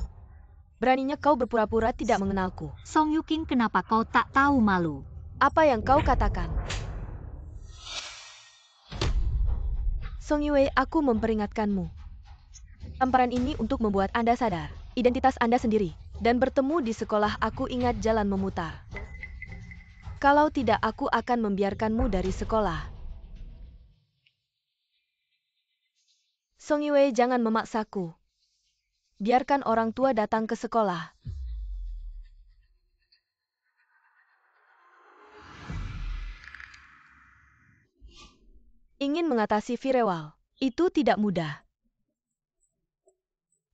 Beraninya kau berpura-pura tidak mengenalku. Song Yuking, kenapa kau tak tahu malu? Apa yang kau katakan? Song Yue, aku memperingatkanmu. Tamparan ini untuk membuat Anda sadar identitas Anda sendiri. Dan bertemu di sekolah, aku ingat jalan memutar. Kalau tidak, aku akan membiarkanmu dari sekolah. Song Yue, jangan memaksaku. Biarkan orang tua datang ke sekolah. Ingin mengatasi Firewall, itu tidak mudah.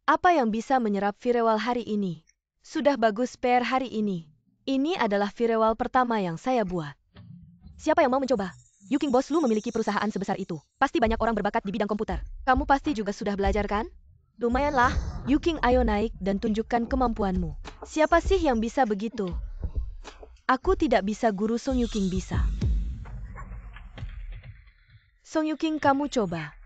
Apa yang bisa menyerap Firewall hari ini? Sudah bagus PR hari ini. Ini adalah Firewall pertama yang saya buat. Siapa yang mau mencoba? Yuking, Bos Lu memiliki perusahaan sebesar itu. Pasti banyak orang berbakat di bidang komputer. Kamu pasti juga sudah belajar kan? Lumayanlah. Yuking, ayo naik dan tunjukkan kemampuanmu. Siapa sih yang bisa begitu? Aku tidak bisa, guru. Song Yuking bisa. Song Yuking, kamu coba.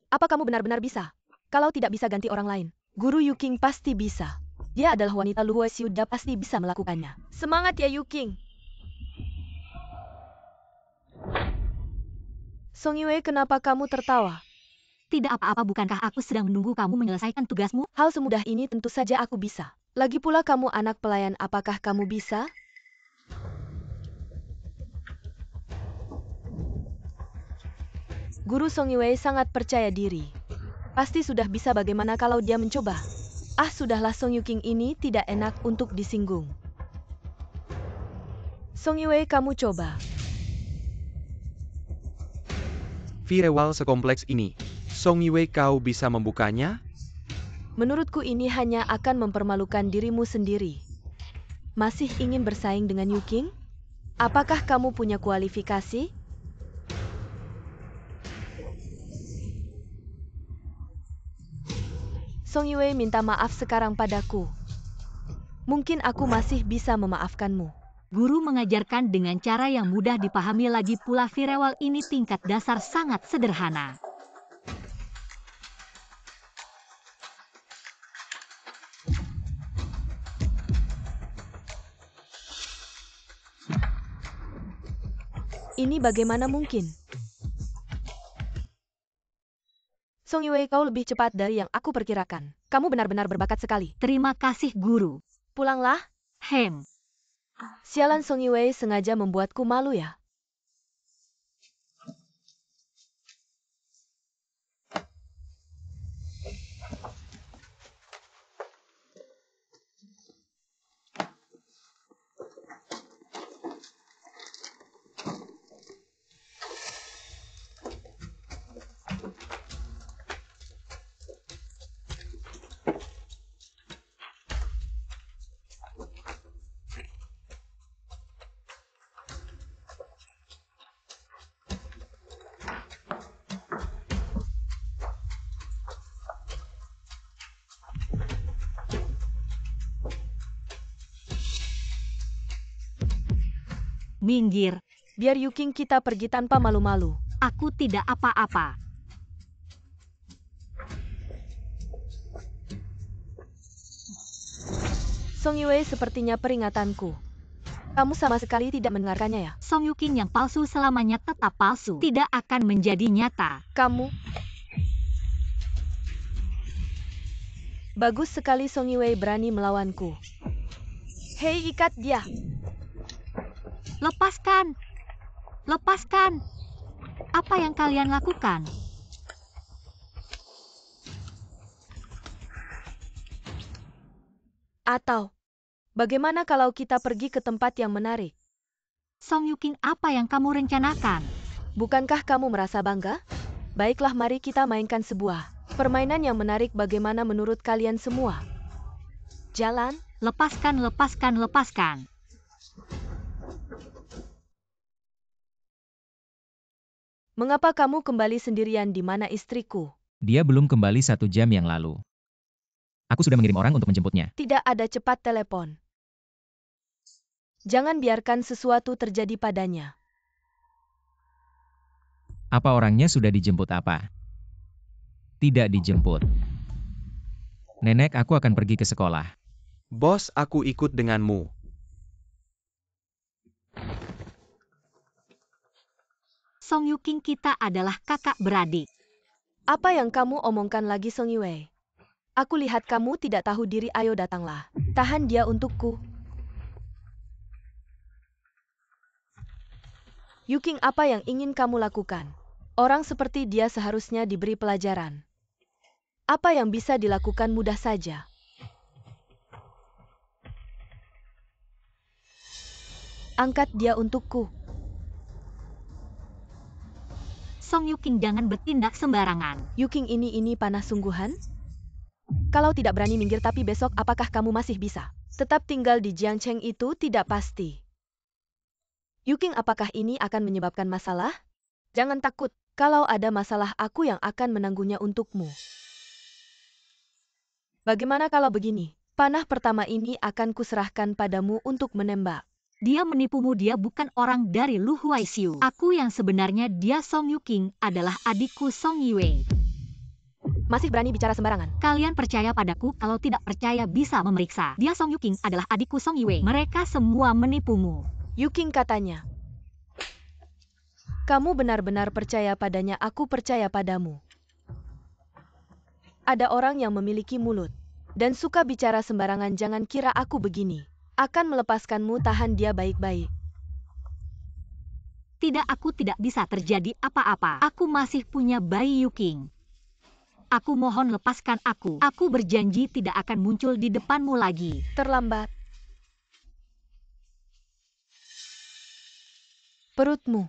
Apa kamu benar-benar bisa? Kalau tidak bisa, ganti orang lain. Guru Yuking pasti bisa. Dia adalah wanita Luhuaisiu, dia pasti bisa melakukannya. Semangat ya Yuking. Song Yue, kenapa kamu tertawa? Tidak apa-apa, bukankah aku sedang menunggu kamu menyelesaikan tugasmu? Hal semudah ini tentu saja aku bisa. Lagi pula kamu anak pelayan, apakah kamu bisa? Guru Song Yue sangat percaya diri. Pasti sudah bisa, bagaimana kalau dia mencoba? Ah, sudahlah, Song Yuking ini tidak enak untuk disinggung. Song Yue, kamu coba. Firewall sekompleks ini. Song Yue, kau bisa membukanya? Menurutku ini hanya akan mempermalukan dirimu sendiri. Masih ingin bersaing dengan Yuking? Apakah kamu punya kualifikasi? Song Yue minta maaf sekarang padaku. Mungkin aku masih bisa memaafkanmu. Guru mengajarkan dengan cara yang mudah dipahami, lagi pula Firewall ini tingkat dasar sangat sederhana. Ini bagaimana mungkin? Song Yue, kau lebih cepat dari yang aku perkirakan. Kamu benar-benar berbakat sekali. Terima kasih guru. Pulanglah. Sialan, Song Yue sengaja membuatku malu ya. Minggir. Biar Yuking kita pergi tanpa malu-malu. Aku tidak apa-apa. Song Yue, sepertinya peringatanku. Kamu sama sekali tidak mendengarkannya ya? Song Yuking yang palsu selamanya tetap palsu. Tidak akan menjadi nyata. Kamu. Bagus sekali, Song Yue berani melawanku. Hei, ikat dia. Lepaskan. Lepaskan. Apa yang kalian lakukan? Atau, bagaimana kalau kita pergi ke tempat yang menarik? Song Yuking, apa yang kamu rencanakan? Bukankah kamu merasa bangga? Baiklah, mari kita mainkan sebuah permainan yang menarik. Bagaimana menurut kalian semua? Jalan? Lepaskan, lepaskan, lepaskan. Mengapa kamu kembali sendirian? Di mana istriku? Dia belum kembali 1 jam yang lalu. Aku sudah mengirim orang untuk menjemputnya. Tidak ada cepat telepon. Jangan biarkan sesuatu terjadi padanya. Apa orangnya sudah dijemput apa? Tidak dijemput. Nenek, aku akan pergi ke sekolah. Bos, aku ikut denganmu. Song Yuking, kita adalah kakak beradik. Apa yang kamu omongkan lagi, Song Yue? Aku lihat kamu tidak tahu diri. Ayo datanglah. Tahan dia untukku. Yuking, apa yang ingin kamu lakukan? Orang seperti dia seharusnya diberi pelajaran. Apa yang bisa dilakukan mudah saja. Angkat dia untukku. Song Yuking, jangan bertindak sembarangan. Yuking, ini panas sungguhan? Kalau tidak berani minggir, tapi besok apakah kamu masih bisa tetap tinggal di Jiangcheng? Itu tidak pasti. Yuking, apakah ini akan menyebabkan masalah? Jangan takut. Kalau ada masalah, aku yang akan menanggungnya untukmu. Bagaimana kalau begini? Panah pertama ini akan kuserahkan padamu untuk menembak. Dia menipumu, dia bukan orang dari Lu Huaishu. Aku yang sebenarnya. Dia Song Yuking adalah adikku Song Yue. Masih berani bicara sembarangan? Kalian percaya padaku, kalau tidak percaya bisa memeriksa. Dia Song Yuking adalah adikku Song Yue. Mereka semua menipumu. Yuking katanya. Kamu benar-benar percaya padanya? Aku percaya padamu. Ada orang yang memiliki mulut dan suka bicara sembarangan. Jangan kira aku begini akan melepaskanmu. Tahan dia baik-baik. Tidak, aku tidak bisa terjadi apa-apa. Aku masih punya bayi Yuking. Aku mohon lepaskan aku. Aku berjanji tidak akan muncul di depanmu lagi. Terlambat. Perutmu.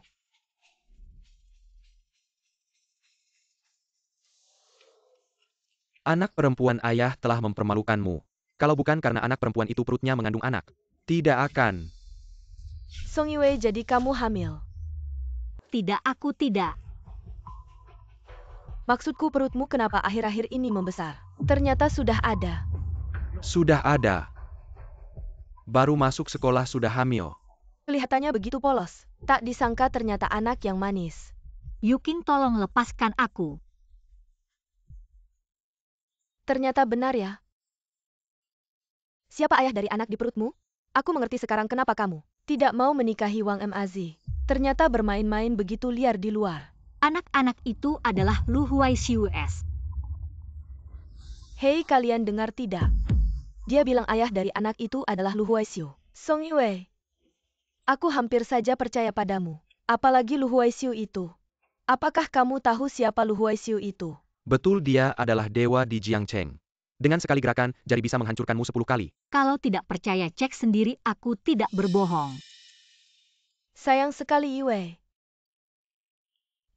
Anak perempuan ayah telah mempermalukanmu. Kalau bukan karena anak perempuan itu perutnya mengandung anak, tidak akan. Song Yue, jadi kamu hamil? Tidak, aku tidak. Maksudku, perutmu kenapa akhir-akhir ini membesar? Ternyata sudah ada. Sudah ada. Baru masuk sekolah sudah hamil. Kelihatannya begitu polos. Tak disangka ternyata anak yang manis. Yuking, tolong lepaskan aku. Ternyata benar ya. Siapa ayah dari anak di perutmu? Aku mengerti sekarang kenapa kamu tidak mau menikahi Wang Mazi. Ternyata bermain-main begitu liar di luar. Anak-anak itu adalah Lu Huaisius. Hei, kalian dengar tidak? Dia bilang ayah dari anak itu adalah Lu Huaisiu. Song Yue. Aku hampir saja percaya padamu. Apalagi Lu Huaisiu itu. Apakah kamu tahu siapa Lu Huaisiu itu? Betul, dia adalah dewa di Jiangcheng. Dengan sekali gerakan, jari bisa menghancurkanmu 10 kali. Kalau tidak percaya, cek sendiri, aku tidak berbohong. Sayang sekali, Yue.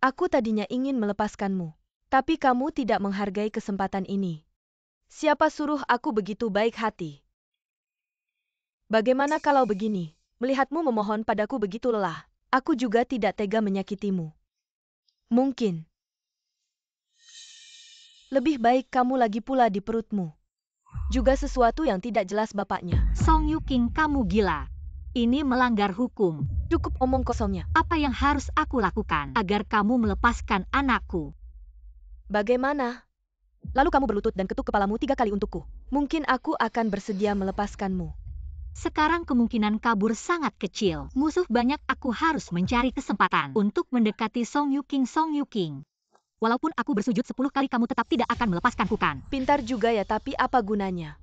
Aku tadinya ingin melepaskanmu. Tapi kamu tidak menghargai kesempatan ini. Siapa suruh aku begitu baik hati? Bagaimana kalau begini? Melihatmu memohon padaku begitu lelah. Aku juga tidak tega menyakitimu. Mungkin. Lebih baik kamu lagi pula di perutmu. Juga sesuatu yang tidak jelas bapaknya. Song Yuking, kamu gila. Ini melanggar hukum. Cukup omong kosongnya. Apa yang harus aku lakukan agar kamu melepaskan anakku? Bagaimana? Lalu kamu berlutut dan ketuk kepalamu 3 kali untukku. Mungkin aku akan bersedia melepaskanmu. Sekarang kemungkinan kabur sangat kecil. Musuh banyak, aku harus mencari kesempatan untuk mendekati Song Yuking. Song Yuking. Walaupun aku bersujud 10 kali, kamu tetap tidak akan melepaskanku, kan? Pintar juga ya, tapi apa gunanya?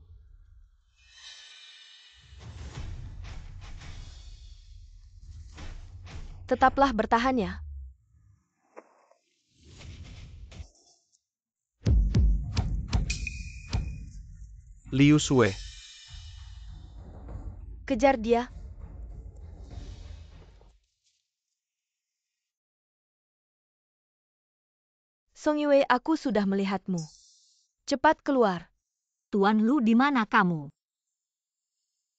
Tetaplah bertahan ya. Liu Sue. Kejar dia. Song Yue, aku sudah melihatmu. Cepat keluar. Tuan Lu, di mana kamu?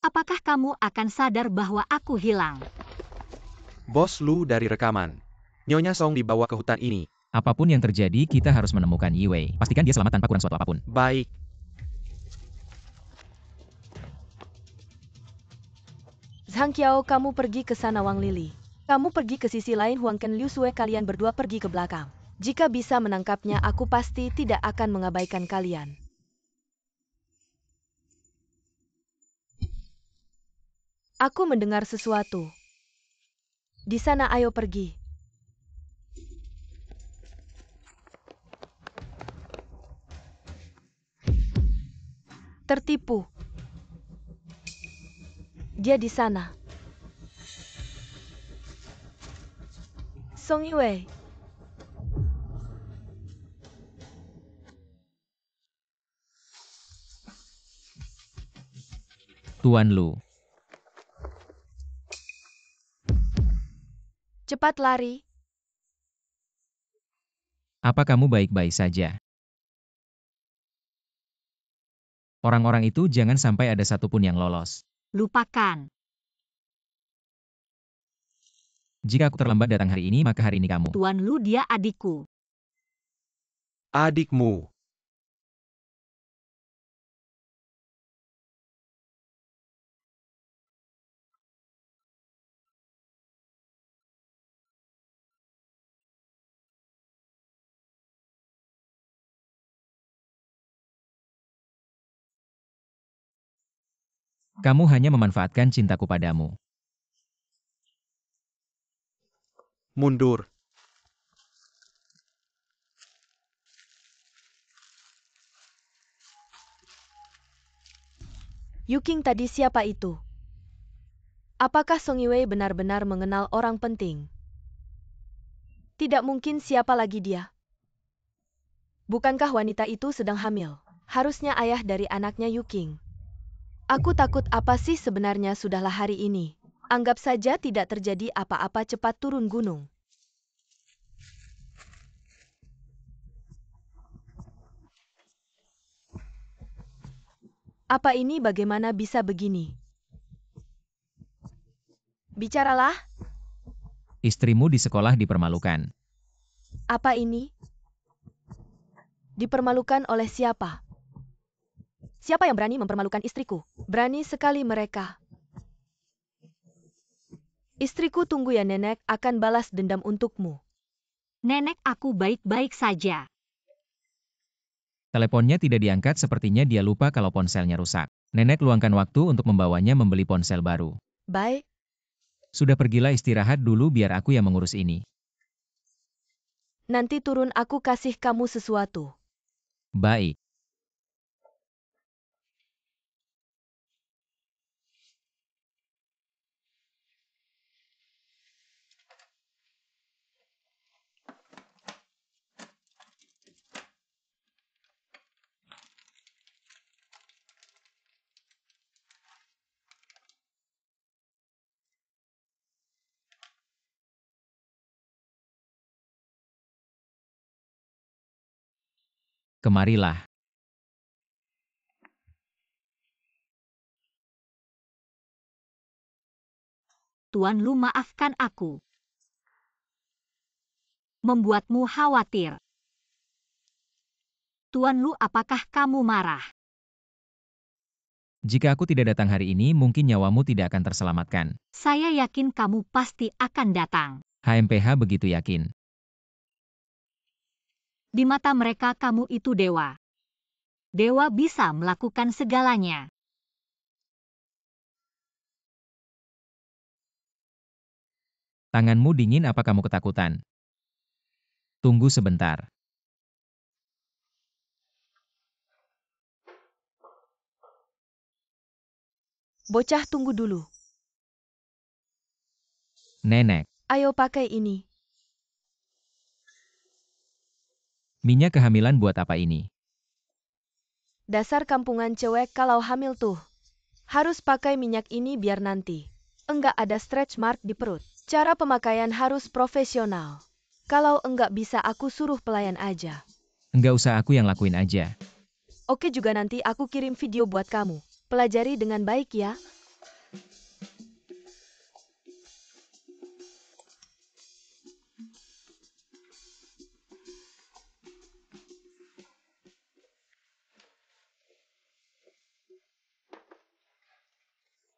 Apakah kamu akan sadar bahwa aku hilang? Bos Lu dari rekaman. Nyonya Song dibawa ke hutan ini. Apapun yang terjadi, kita harus menemukan Yue. Pastikan dia selamat tanpa kurang suatu apapun. Baik. Zhang Qiao, kamu pergi ke sana. Wang Lili. Kamu pergi ke sisi lain. Huang Ken, Liu Sue, kalian berdua pergi ke belakang. Jika bisa menangkapnya, aku pasti tidak akan mengabaikan kalian. Aku mendengar sesuatu. Di sana, ayo pergi. Tertipu. Dia di sana. Song Yue. Tuan Lu. Cepat lari. Apa kamu baik-baik saja? Orang-orang itu jangan sampai ada satupun yang lolos. Lupakan. Jika aku terlambat datang hari ini, maka hari ini kamu. Tuan Lu, dia adikku. Adikmu. Kamu hanya memanfaatkan cintaku padamu. Mundur. Yuking, tadi siapa itu? Apakah Song Yue benar-benar mengenal orang penting? Tidak mungkin, siapa lagi dia? Bukankah wanita itu sedang hamil? Harusnya ayah dari anaknya Yuking. Aku takut apa sih sebenarnya. Sudahlah, hari ini. Anggap saja tidak terjadi apa-apa, cepat turun gunung. Apa ini, bagaimana bisa begini? Bicaralah. Istrimu di sekolah dipermalukan. Apa ini? Dipermalukan oleh siapa? Siapa yang berani mempermalukan istriku? Berani sekali mereka. Istriku tunggu ya nenek akan balas dendam untukmu. Nenek, aku baik-baik saja. Teleponnya tidak diangkat, sepertinya dia lupa kalau ponselnya rusak. Nenek luangkan waktu untuk membawanya membeli ponsel baru. Baik, Sudah, pergilah istirahat dulu biar aku yang mengurus ini. nanti turun aku kasih kamu sesuatu. Baik. Kemarilah. Tuan Lu, maafkan aku. Membuatmu khawatir. Tuan Lu, apakah kamu marah? Jika aku tidak datang hari ini, mungkin nyawamu tidak akan terselamatkan. Saya yakin kamu pasti akan datang. HMPH begitu yakin. Di mata mereka kamu itu dewa. Dewa bisa melakukan segalanya. Tanganmu dingin, apa kamu ketakutan? Tunggu sebentar. Bocah tunggu dulu. Nenek, Ayo pakai ini. minyak kehamilan buat apa ini? Dasar kampungan cewek kalau hamil tuh. Harus pakai minyak ini biar nanti enggak ada stretch mark di perut. Cara pemakaian harus profesional. Kalau enggak bisa aku suruh pelayan aja. Enggak usah, aku yang lakuin aja. Oke, juga nanti aku kirim video buat kamu. Pelajari dengan baik ya.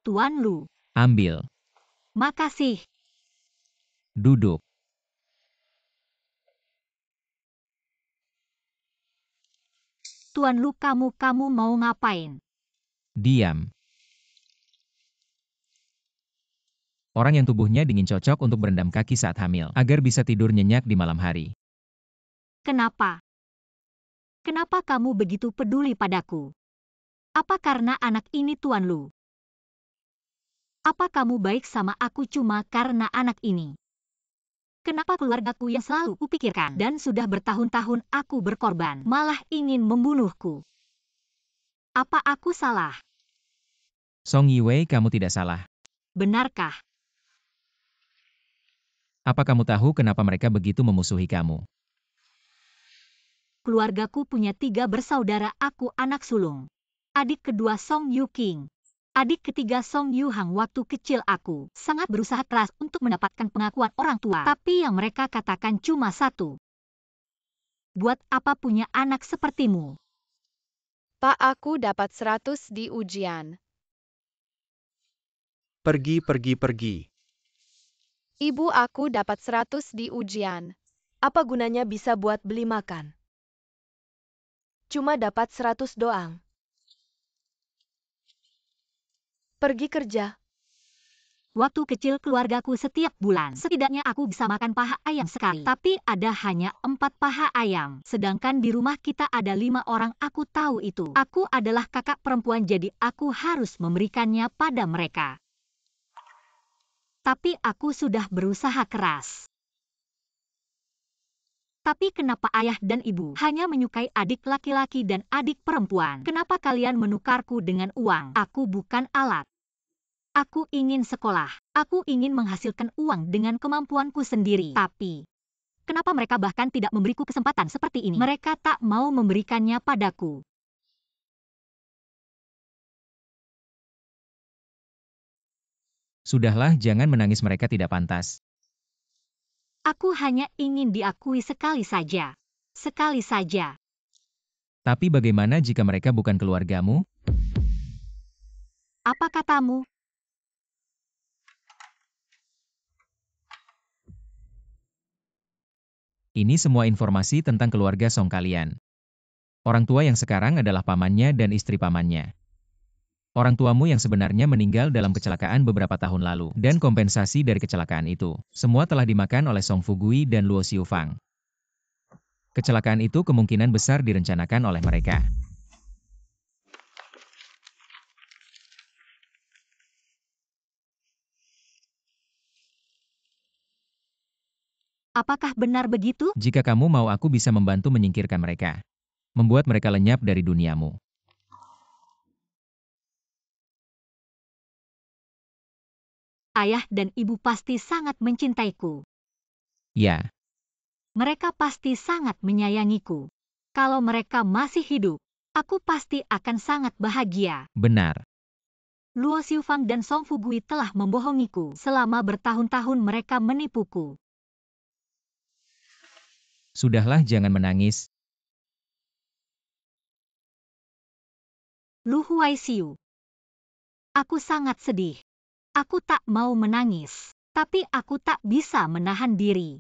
Tuan Lu, Ambil. makasih. Duduk. Tuan Lu, kamu mau ngapain? Diam. Orang yang tubuhnya dingin cocok untuk berendam kaki saat hamil, agar bisa tidur nyenyak di malam hari. Kenapa? Kenapa kamu begitu peduli padaku? Apa karena anak ini, Tuan Lu? Apa kamu baik sama aku cuma karena anak ini? Kenapa keluargaku yang selalu kupikirkan dan sudah bertahun-tahun aku berkorban malah ingin membunuhku? Apa aku salah? Song Yiwei, kamu tidak salah. Benarkah? Apa kamu tahu kenapa mereka begitu memusuhi kamu? Keluargaku punya 3 bersaudara, aku anak sulung. Adik kedua Song Yu King. Adik ketiga Song Yu Hang. Waktu kecil aku sangat berusaha keras untuk mendapatkan pengakuan orang tua. Tapi yang mereka katakan cuma satu. Buat apa punya anak sepertimu? Pak, aku dapat 100 di ujian. Pergi, pergi, pergi. Ibu, aku dapat 100 di ujian. Apa gunanya bisa buat beli makan? Cuma dapat 100 doang. Pergi kerja. Waktu kecil keluargaku setiap bulan setidaknya aku bisa makan paha ayam sekali. Tapi ada hanya 4 paha ayam. Sedangkan di rumah kita ada 5 orang, aku tahu itu. Aku adalah kakak perempuan, jadi aku harus memberikannya pada mereka. Tapi aku sudah berusaha keras. Tapi kenapa ayah dan ibu hanya menyukai adik laki-laki dan adik perempuan? Kenapa kalian menukarku dengan uang? Aku bukan alat. Aku ingin sekolah. Aku ingin menghasilkan uang dengan kemampuanku sendiri. Tapi, kenapa mereka bahkan tidak memberiku kesempatan seperti ini? Mereka tak mau memberikannya padaku. Sudahlah, jangan menangis, mereka tidak pantas. Aku hanya ingin diakui sekali saja. Sekali saja. Tapi bagaimana jika mereka bukan keluargamu? Apa katamu? Ini semua informasi tentang keluarga Song kalian. Orang tua yang sekarang adalah pamannya dan istri pamannya. Orang tuamu yang sebenarnya meninggal dalam kecelakaan beberapa tahun lalu. Dan kompensasi dari kecelakaan itu, semua telah dimakan oleh Song Fugui dan Luo Xiufang. Kecelakaan itu kemungkinan besar direncanakan oleh mereka. Apakah benar begitu? Jika kamu mau, aku bisa membantu menyingkirkan mereka. Membuat mereka lenyap dari duniamu. Ayah dan ibu pasti sangat mencintaiku. Ya, Mereka pasti sangat menyayangiku. Kalau mereka masih hidup, aku pasti akan sangat bahagia. benar. Luo Xiufang dan Song Fugui telah membohongiku. Selama bertahun-tahun mereka menipuku. Sudahlah, jangan menangis. Lu Huaixiu. Aku sangat sedih. Aku tak mau menangis, tapi aku tak bisa menahan diri.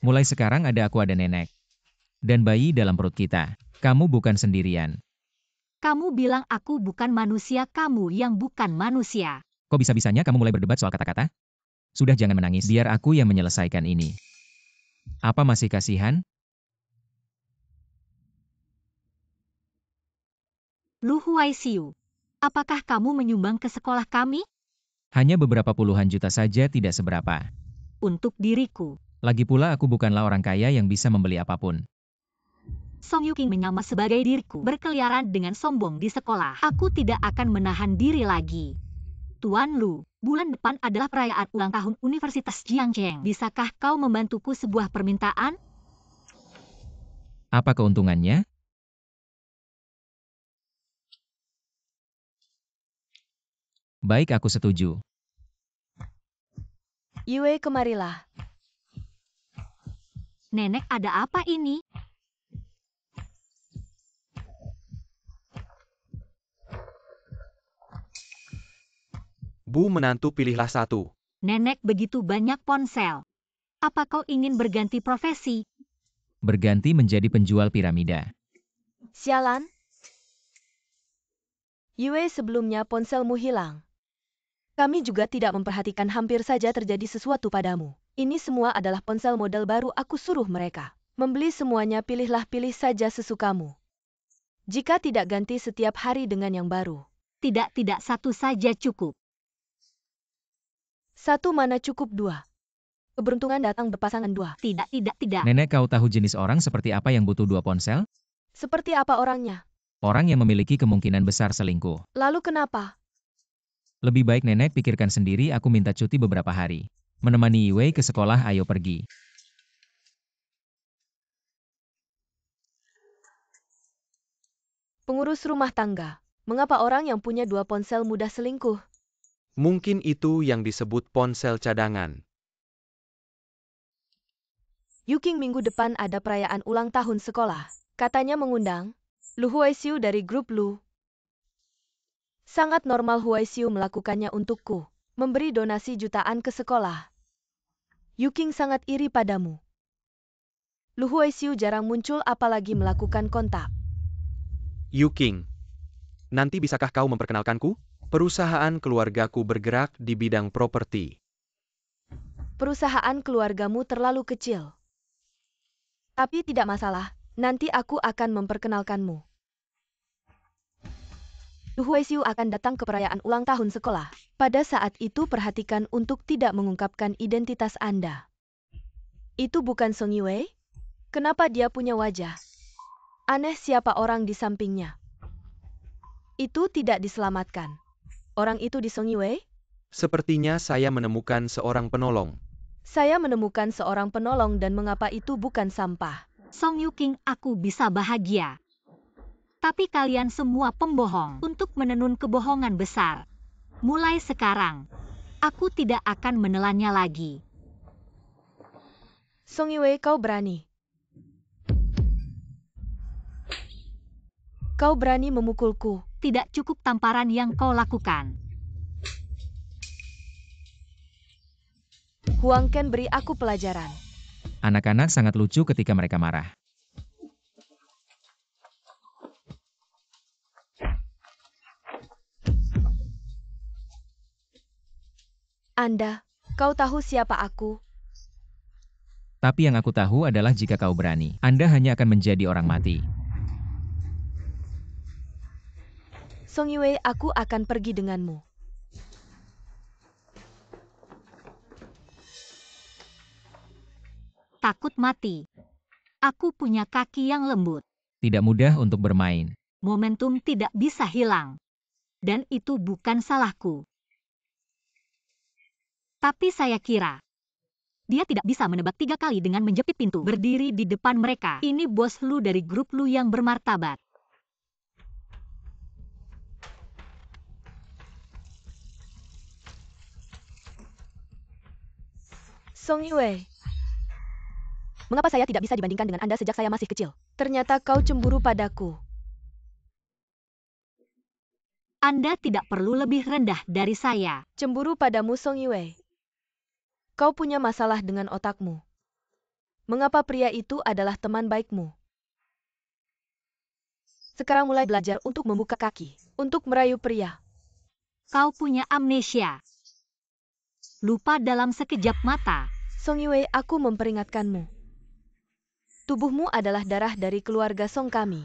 Mulai sekarang ada aku, ada nenek. Dan bayi dalam perut kita. Kamu bukan sendirian. Kamu bilang aku bukan manusia, kamu yang bukan manusia. Kok bisa-bisanya kamu mulai berdebat soal kata-kata? Sudah, jangan menangis, biar aku yang menyelesaikan ini. Apa masih kasihan? Lu Huaixiu. Apakah kamu menyumbang ke sekolah kami? Hanya beberapa puluhan juta saja, tidak seberapa. Untuk diriku. Lagi pula aku bukanlah orang kaya yang bisa membeli apapun. Song Yuking menyamar sebagai diriku, berkeliaran dengan sombong di sekolah. Aku tidak akan menahan diri lagi. Tuan Lu, bulan depan adalah perayaan ulang tahun Universitas Jiangcheng. Bisakah kau membantuku sebuah permintaan? Apa keuntungannya? Baik, aku setuju. Yue, kemarilah. Nenek, ada apa ini? Bu menantu, pilihlah satu. Nenek, begitu banyak ponsel. Apa kau ingin berganti profesi? Berganti menjadi penjual piramida. Sialan. Yue, sebelumnya ponselmu hilang. Kami juga tidak memperhatikan, hampir saja terjadi sesuatu padamu. Ini semua adalah ponsel model baru, aku suruh mereka membeli semuanya, pilih saja sesukamu. Jika tidak, ganti setiap hari dengan yang baru. Tidak, satu saja cukup. Satu mana cukup, dua. Keberuntungan datang berpasangan dua. Tidak. Nenek, kau tahu jenis orang seperti apa yang butuh 2 ponsel? Seperti apa orangnya? Orang yang memiliki kemungkinan besar selingkuh. Lalu kenapa? Lebih baik nenek pikirkan sendiri, aku minta cuti beberapa hari. Menemani Yue ke sekolah, ayo pergi. Pengurus rumah tangga. Mengapa orang yang punya 2 ponsel mudah selingkuh? Mungkin itu yang disebut ponsel cadangan. Yuking, minggu depan ada perayaan ulang tahun sekolah. Katanya mengundang Lu Huaixiu dari grup Lu. Sangat normal Huaixiu melakukannya untukku. Memberi donasi jutaan ke sekolah. Yuking sangat iri padamu. Lu Huaixiu jarang muncul, apalagi melakukan kontak. Yuking, nanti bisakah kau memperkenalkanku? Perusahaan keluargaku bergerak di bidang properti. Perusahaan keluargamu terlalu kecil. Tapi tidak masalah, nanti aku akan memperkenalkanmu. Lu Huaixiu akan datang ke perayaan ulang tahun sekolah. Pada saat itu perhatikan untuk tidak mengungkapkan identitas Anda. Itu bukan Song Yue? Kenapa dia punya wajah aneh, siapa orang di sampingnya? Itu tidak diselamatkan. Orang itu di Song Yue? Sepertinya saya menemukan seorang penolong. Saya menemukan seorang penolong, dan mengapa itu bukan sampah? Song Yuking, aku bisa bahagia. Tapi kalian semua pembohong untuk menenun kebohongan besar. Mulai sekarang, aku tidak akan menelannya lagi. Song Yue, kau berani. Kau berani memukulku. Tidak cukup tamparan yang kau lakukan. Huang Ken beri aku pelajaran. Anak-anak sangat lucu ketika mereka marah. Anda, kau tahu siapa aku? Tapi yang aku tahu adalah jika kau berani, Anda hanya akan menjadi orang mati. Song Yue, aku akan pergi denganmu. Takut mati. Aku punya kaki yang lembut. Tidak mudah untuk bermain. Momentum tidak bisa hilang. Dan itu bukan salahku. Tapi saya kira, dia tidak bisa menebak 3 kali dengan menjepit pintu. Berdiri di depan mereka. Ini bos Lu dari grup Lu yang bermartabat. Song Yue. Mengapa saya tidak bisa dibandingkan dengan Anda sejak saya masih kecil? Ternyata kau cemburu padaku. Anda tidak perlu lebih rendah dari saya. Cemburu padamu, Song Yue. Kau punya masalah dengan otakmu. Mengapa pria itu adalah teman baikmu? Sekarang mulai belajar untuk membuka kaki, untuk merayu pria. Kau punya amnesia. Lupa dalam sekejap mata. Song Yue, aku memperingatkanmu. Tubuhmu adalah darah dari keluarga Song kami.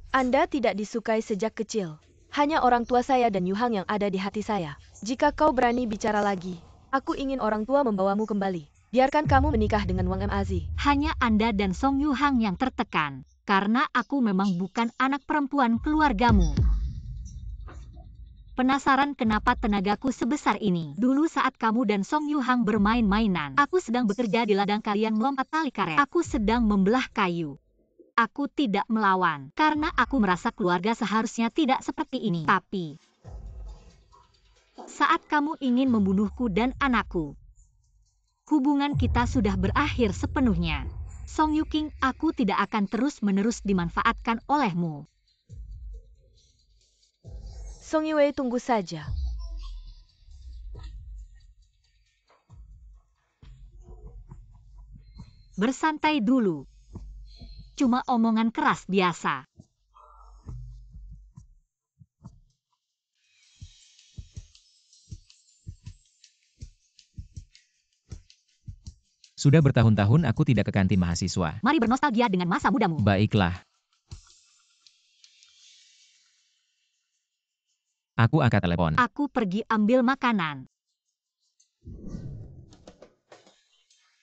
Anda tidak disukai sejak kecil. Hanya orang tua saya dan Yu Hang yang ada di hati saya. Jika kau berani bicara lagi, aku ingin orang tua membawamu kembali. Biarkan kamu menikah dengan Wang Mazi. Hanya Anda dan Song Yu Hang yang tertekan. Karena aku memang bukan anak perempuan keluargamu. Penasaran kenapa tenagaku sebesar ini? Dulu saat kamu dan Song Yu Hang bermain-mainan, aku sedang bekerja di ladang kalian melompat tali karet. Aku sedang membelah kayu. Aku tidak melawan, karena aku merasa keluarga seharusnya tidak seperti ini. Tapi, saat kamu ingin membunuhku dan anakku, hubungan kita sudah berakhir sepenuhnya. Song Yuking, aku tidak akan terus-menerus dimanfaatkan olehmu. Song Yue, tunggu saja. Bersantai dulu. Cuma omongan keras biasa. Sudah bertahun-tahun aku tidak ke kantin mahasiswa. Mari bernostalgia dengan masa mudamu. Baiklah. Aku angkat telepon. Aku pergi ambil makanan.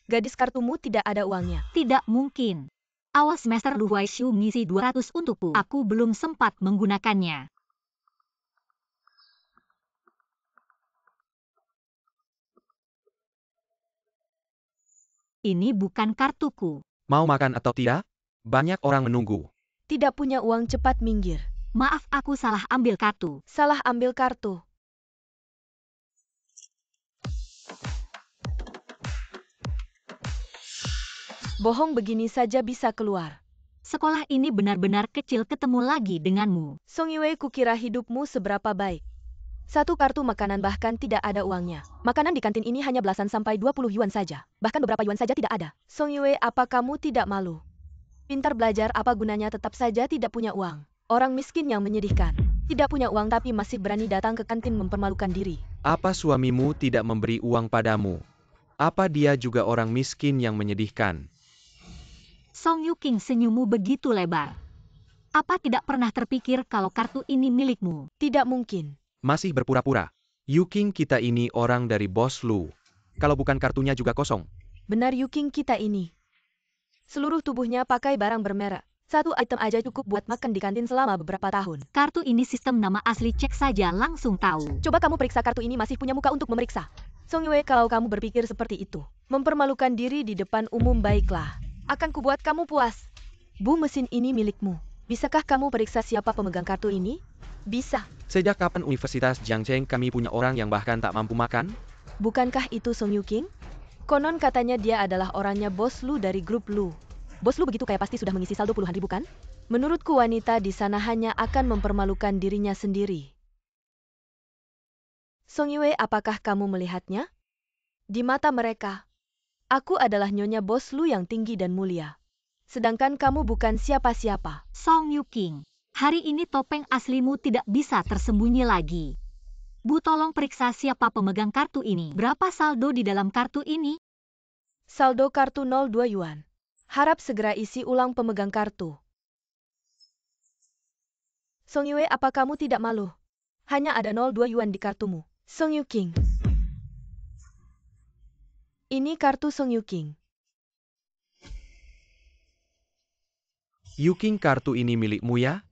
Gadis kartumu tidak ada uangnya. Tidak mungkin. Awal semester Lu Huaishu ngisi 200 untukku. Aku belum sempat menggunakannya. Ini bukan kartuku. Mau makan atau tidak? Banyak orang menunggu. Tidak punya uang, cepat minggir. Maaf, aku salah ambil kartu. Salah ambil kartu. Bohong begini saja bisa keluar. Sekolah ini benar-benar kecil ketemu lagi denganmu. Song Yue, kukira hidupmu seberapa baik. 1 kartu makanan bahkan tidak ada uangnya. Makanan di kantin ini hanya belasan sampai 20 yuan saja. Bahkan beberapa yuan saja tidak ada. Song Yue, apa kamu tidak malu? Pintar belajar, apa gunanya tetap saja tidak punya uang. Orang miskin yang menyedihkan. Tidak punya uang tapi masih berani datang ke kantin mempermalukan diri. Apa suamimu tidak memberi uang padamu? Apa dia juga orang miskin yang menyedihkan? Song Yuking, senyummu begitu lebar. Apa tidak pernah terpikir kalau kartu ini milikmu? Tidak mungkin. Masih berpura-pura. Yuking, kita ini orang dari bos Lu. Kalau bukan kartunya juga kosong. Benar, Yuking, kita ini. Seluruh tubuhnya pakai barang bermerek. 1 item aja cukup buat makan di kantin selama beberapa tahun. Kartu ini sistem nama asli, cek saja langsung tahu. Coba kamu periksa kartu ini, masih punya muka untuk memeriksa. Song Yue, kalau kamu berpikir seperti itu, mempermalukan diri di depan umum, baiklah. Akan kubuat kamu puas. Bu, mesin ini milikmu. Bisakah kamu periksa siapa pemegang kartu ini? Bisa. Sejak kapan Universitas Jiangcheng kami punya orang yang bahkan tak mampu makan? Bukankah itu Song Yuking? Konon katanya dia adalah orangnya bos Lu dari grup Lu. Bos Lu begitu kaya pasti sudah mengisi saldo puluhan ribu kan? Menurutku wanita di sana hanya akan mempermalukan dirinya sendiri. Song Yue, apakah kamu melihatnya? Di mata mereka, aku adalah Nyonya Bos Lu yang tinggi dan mulia. Sedangkan kamu bukan siapa-siapa. Song Yuking, hari ini topeng aslimu tidak bisa tersembunyi lagi. Bu, tolong periksa siapa pemegang kartu ini. Berapa saldo di dalam kartu ini? Saldo kartu 02 yuan. Harap segera isi ulang pemegang kartu. Song Yue, apa kamu tidak malu? Hanya ada 02 yuan di kartumu. Song Yuking. Ini kartu Song Yuking. Yuking, kartu ini milikmu ya?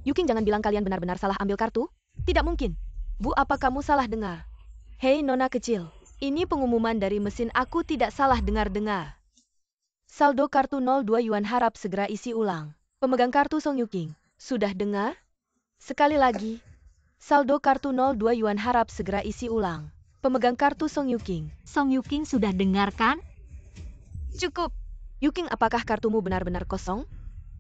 Yuking, jangan bilang kalian benar-benar salah ambil kartu. Tidak mungkin. Bu, apa kamu salah dengar? Hei nona kecil, ini pengumuman dari mesin, aku tidak salah dengar-dengar. Saldo kartu 02 yuan, harap segera isi ulang. Pemegang kartu Song Yuking, sudah dengar? Sekali lagi. Saldo kartu 02 yuan, harap segera isi ulang. Pemegang kartu Song Yuking. Song Yuking sudah dengar kan? Cukup. Yuking, apakah kartumu benar-benar kosong?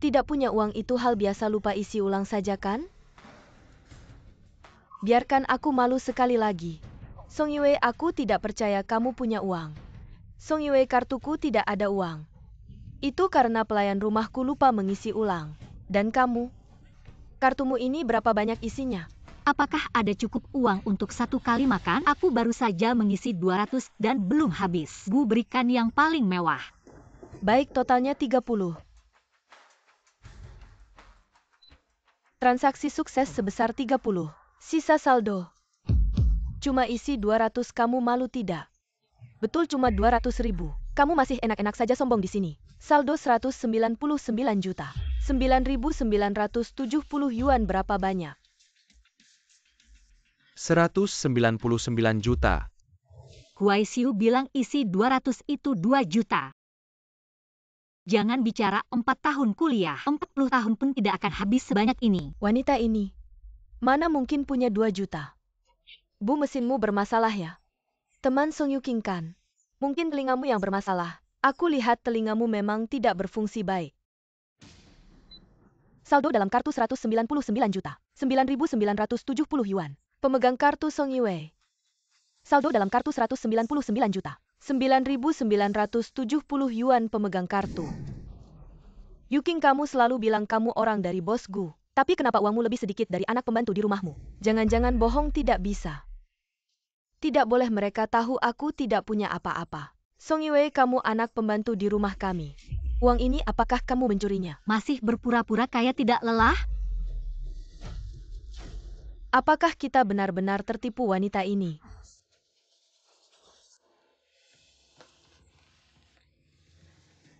Tidak punya uang itu hal biasa, lupa isi ulang saja kan? Biarkan aku malu sekali lagi. Song Yue, aku tidak percaya kamu punya uang. Song Yue, kartuku tidak ada uang. Itu karena pelayan rumahku lupa mengisi ulang. Dan kamu? Kartumu ini berapa banyak isinya? Apakah ada cukup uang untuk 1 kali makan? Aku baru saja mengisi 200 dan belum habis. Bu, berikan yang paling mewah. Baik, totalnya 30. Transaksi sukses sebesar 30. Sisa saldo. Cuma isi 200, kamu malu tidak? Betul, cuma 200 ribu. Kamu masih enak-enak saja sombong di sini. Saldo 199 juta. 9.970 yuan, berapa banyak? 199 juta. Huai Xiu bilang isi 200 itu 2 juta. Jangan bicara 4 tahun kuliah. 40 tahun pun tidak akan habis sebanyak ini. Wanita ini, mana mungkin punya 2 juta? Bu, mesinmu bermasalah ya? Teman Song Yuking kan? Mungkin telingamu yang bermasalah. Aku lihat telingamu memang tidak berfungsi baik. Saldo dalam kartu 199 juta. 9.970 yuan. Pemegang kartu Song Yue. Saldo dalam kartu 199 juta. 9.970 yuan pemegang kartu. Yuking, kamu selalu bilang kamu orang dari Bos Gu. Tapi kenapa uangmu lebih sedikit dari anak pembantu di rumahmu? Jangan-jangan bohong, tidak bisa. Tidak boleh mereka tahu aku tidak punya apa-apa. Song Yue, kamu anak pembantu di rumah kami. Uang ini apakah kamu mencurinya? Masih berpura-pura kaya tidak lelah? Apakah kita benar-benar tertipu wanita ini?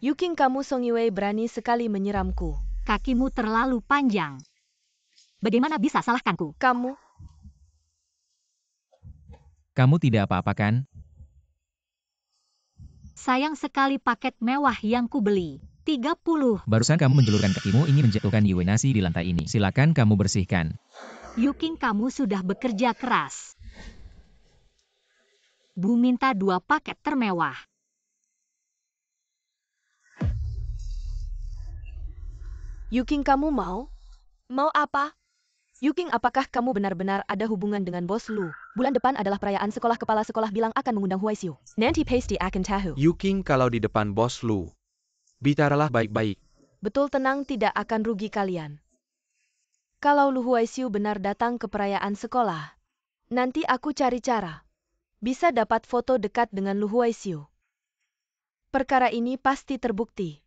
Yuking, kamu Song Yue berani sekali menyiramku. Kakimu terlalu panjang. Bagaimana bisa salahkanku? Kamu, Kamu tidak apa-apa kan? Sayang sekali paket mewah yang kubeli. 30. Barusan kamu menjulurkan kakimu ingin menjatuhkan Yue nasi di lantai ini. Silakan kamu bersihkan. Yuking, kamu sudah bekerja keras. Bu minta 2 paket termewah. Yuking, kamu mau? Mau apa? Yuking, apakah kamu benar-benar ada hubungan dengan Bos Lu? Bulan depan adalah perayaan sekolah, kepala sekolah bilang akan mengundang Huai Xiu. Nanti pasti akan tahu. Yuking, kalau di depan Bos Lu, bicaralah baik-baik. Betul, tenang, tidak akan rugi kalian. Kalau Lu Huai Xiu benar datang ke perayaan sekolah, nanti aku cari cara. Bisa dapat foto dekat dengan Lu Huai Xiu. Perkara ini pasti terbukti.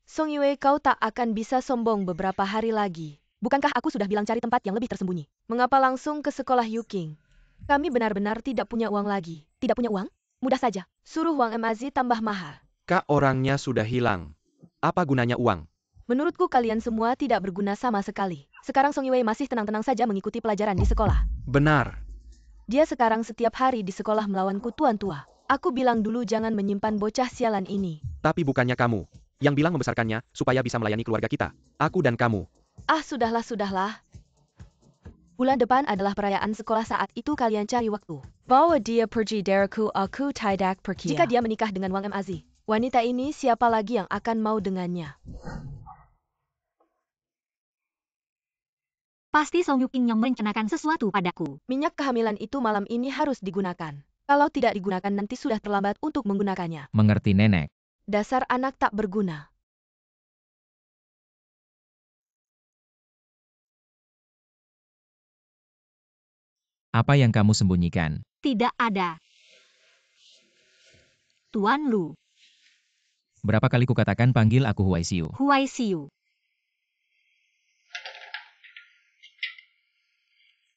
Song Yue, kau tak akan bisa sombong beberapa hari lagi. Bukankah aku sudah bilang cari tempat yang lebih tersembunyi? Mengapa langsung ke sekolah Yuking? Kami benar-benar tidak punya uang lagi. Tidak punya uang? Mudah saja. Suruh uang Emazi tambah mahal. Kak, orangnya sudah hilang. Apa gunanya uang? Menurutku kalian semua tidak berguna sama sekali. Sekarang Song Yue masih tenang-tenang saja mengikuti pelajaran di sekolah. Benar. Dia sekarang setiap hari di sekolah melawanku, tuan tua. Aku bilang dulu jangan menyimpan bocah sialan ini. Tapi bukannya kamu yang bilang membesarkannya supaya bisa melayani keluarga kita. Aku dan kamu. Ah, sudahlah, sudahlah. Bulan depan adalah perayaan sekolah, saat itu kalian cari waktu. Bawa dia pergi dariku, aku tidak pergi. Jika dia menikah dengan Wang Emazi, wanita ini siapa lagi yang akan mau dengannya? Pasti Song Yuking yang merencanakan sesuatu padaku. Minyak kehamilan itu malam ini harus digunakan. Kalau tidak digunakan nanti sudah terlambat untuk menggunakannya. Mengerti nenek. Dasar anak tak berguna. Apa yang kamu sembunyikan? Tidak ada. Tuan Lu, Berapa kali kukatakan panggil aku Huai Siu? Huai Siu.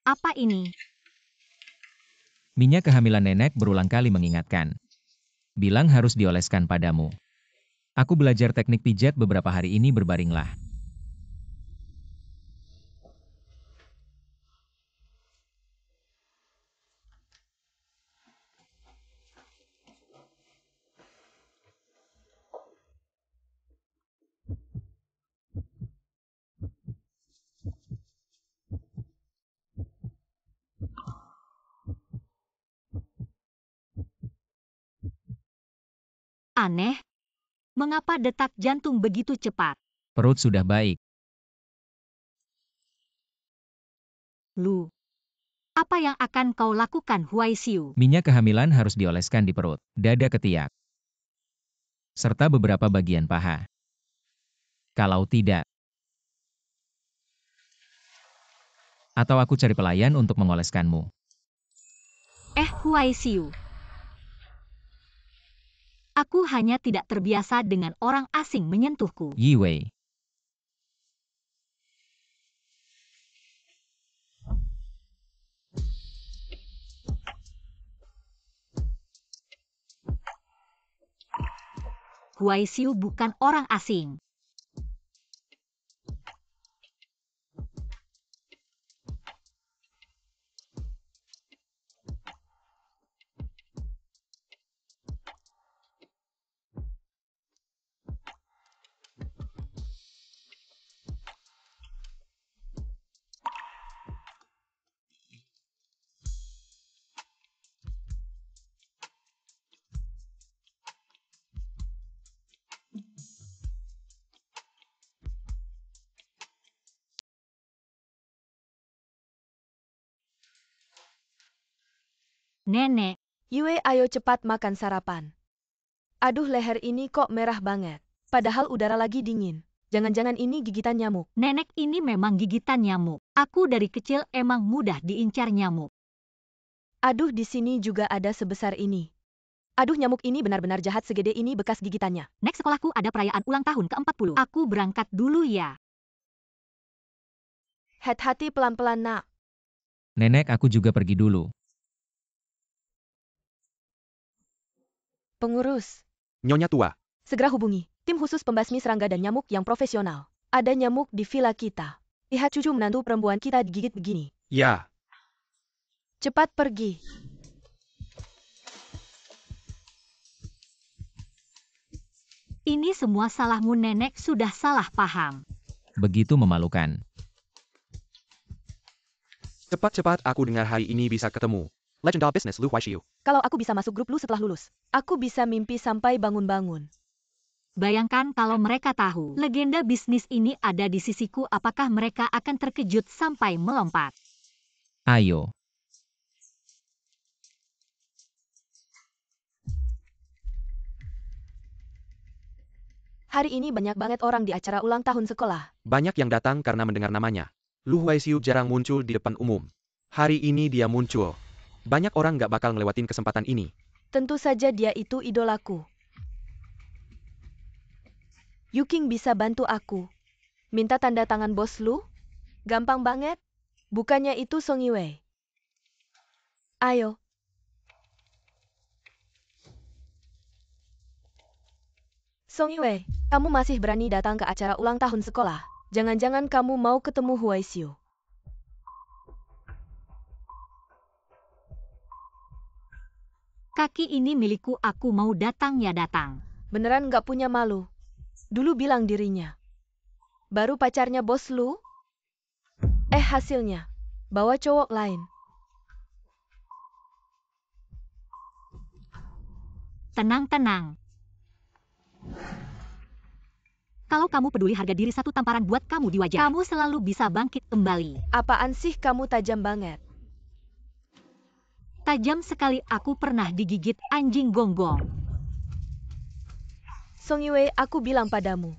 Apa ini? Minyak kehamilan nenek berulang kali mengingatkan. Bilang harus dioleskan padamu. Aku belajar teknik pijat beberapa hari ini, berbaringlah. Aneh. Mengapa detak jantung begitu cepat? Perut sudah baik. Lu, apa yang akan kau lakukan, Huai Siu? Minyak kehamilan harus dioleskan di perut, dada ketiak, serta beberapa bagian paha. Kalau tidak, atau aku cari pelayan untuk mengoleskanmu. Huai Siu. Aku hanya tidak terbiasa dengan orang asing menyentuhku. Yi Wei. Huai Siu bukan orang asing. Nenek, Yue, ayo cepat makan sarapan. Aduh, leher ini kok merah banget. Padahal udara lagi dingin. Jangan-jangan ini gigitan nyamuk. nenek ini memang gigitan nyamuk. Aku dari kecil emang mudah diincar nyamuk. Aduh, di sini juga ada sebesar ini. Aduh, nyamuk ini benar-benar jahat, segede ini bekas gigitannya. Next sekolahku ada perayaan ulang tahun ke-40. Aku berangkat dulu ya. Hati-hati, pelan-pelan nak. Nenek, aku juga pergi dulu. Pengurus, Nyonya tua. segera hubungi tim khusus pembasmi serangga dan nyamuk yang profesional. Ada nyamuk di villa kita. Lihat cucu menantu perempuan kita digigit begini. Ya. Cepat pergi. Ini semua salahmu, nenek sudah salah paham. Begitu memalukan. Cepat-cepat aku dengar hari ini bisa ketemu. Legendal Business Lu Huaishiu. Kalau aku bisa masuk grup lu setelah lulus, aku bisa mimpi sampai bangun-bangun. Bayangkan kalau mereka tahu legenda bisnis ini ada di sisiku, apakah mereka akan terkejut sampai melompat? Ayo. Hari ini banyak banget orang di acara ulang tahun sekolah. Banyak yang datang karena mendengar namanya. Lu Huaishiu jarang muncul di depan umum. Hari ini dia muncul. Banyak orang gak bakal ngelewatin kesempatan ini. Tentu saja dia itu idolaku. Yuking bisa bantu aku. Minta tanda tangan bos lu? Gampang banget. Bukannya itu Song Yue. Ayo. Song Yue, kamu masih berani datang ke acara ulang tahun sekolah? Jangan-jangan kamu mau ketemu Huaishiu. Kaki ini milikku, aku mau datang ya datang. Beneran gak punya malu? Dulu bilang dirinya. Baru pacarnya bos lu? Hasilnya. Bawa cowok lain. Tenang-tenang. Kalau kamu peduli harga diri, satu tamparan buat kamu di wajah. Kamu selalu bisa bangkit kembali. Apaan sih kamu tajam banget? Tajam sekali, aku pernah digigit anjing gonggong. Song Yue, aku bilang padamu.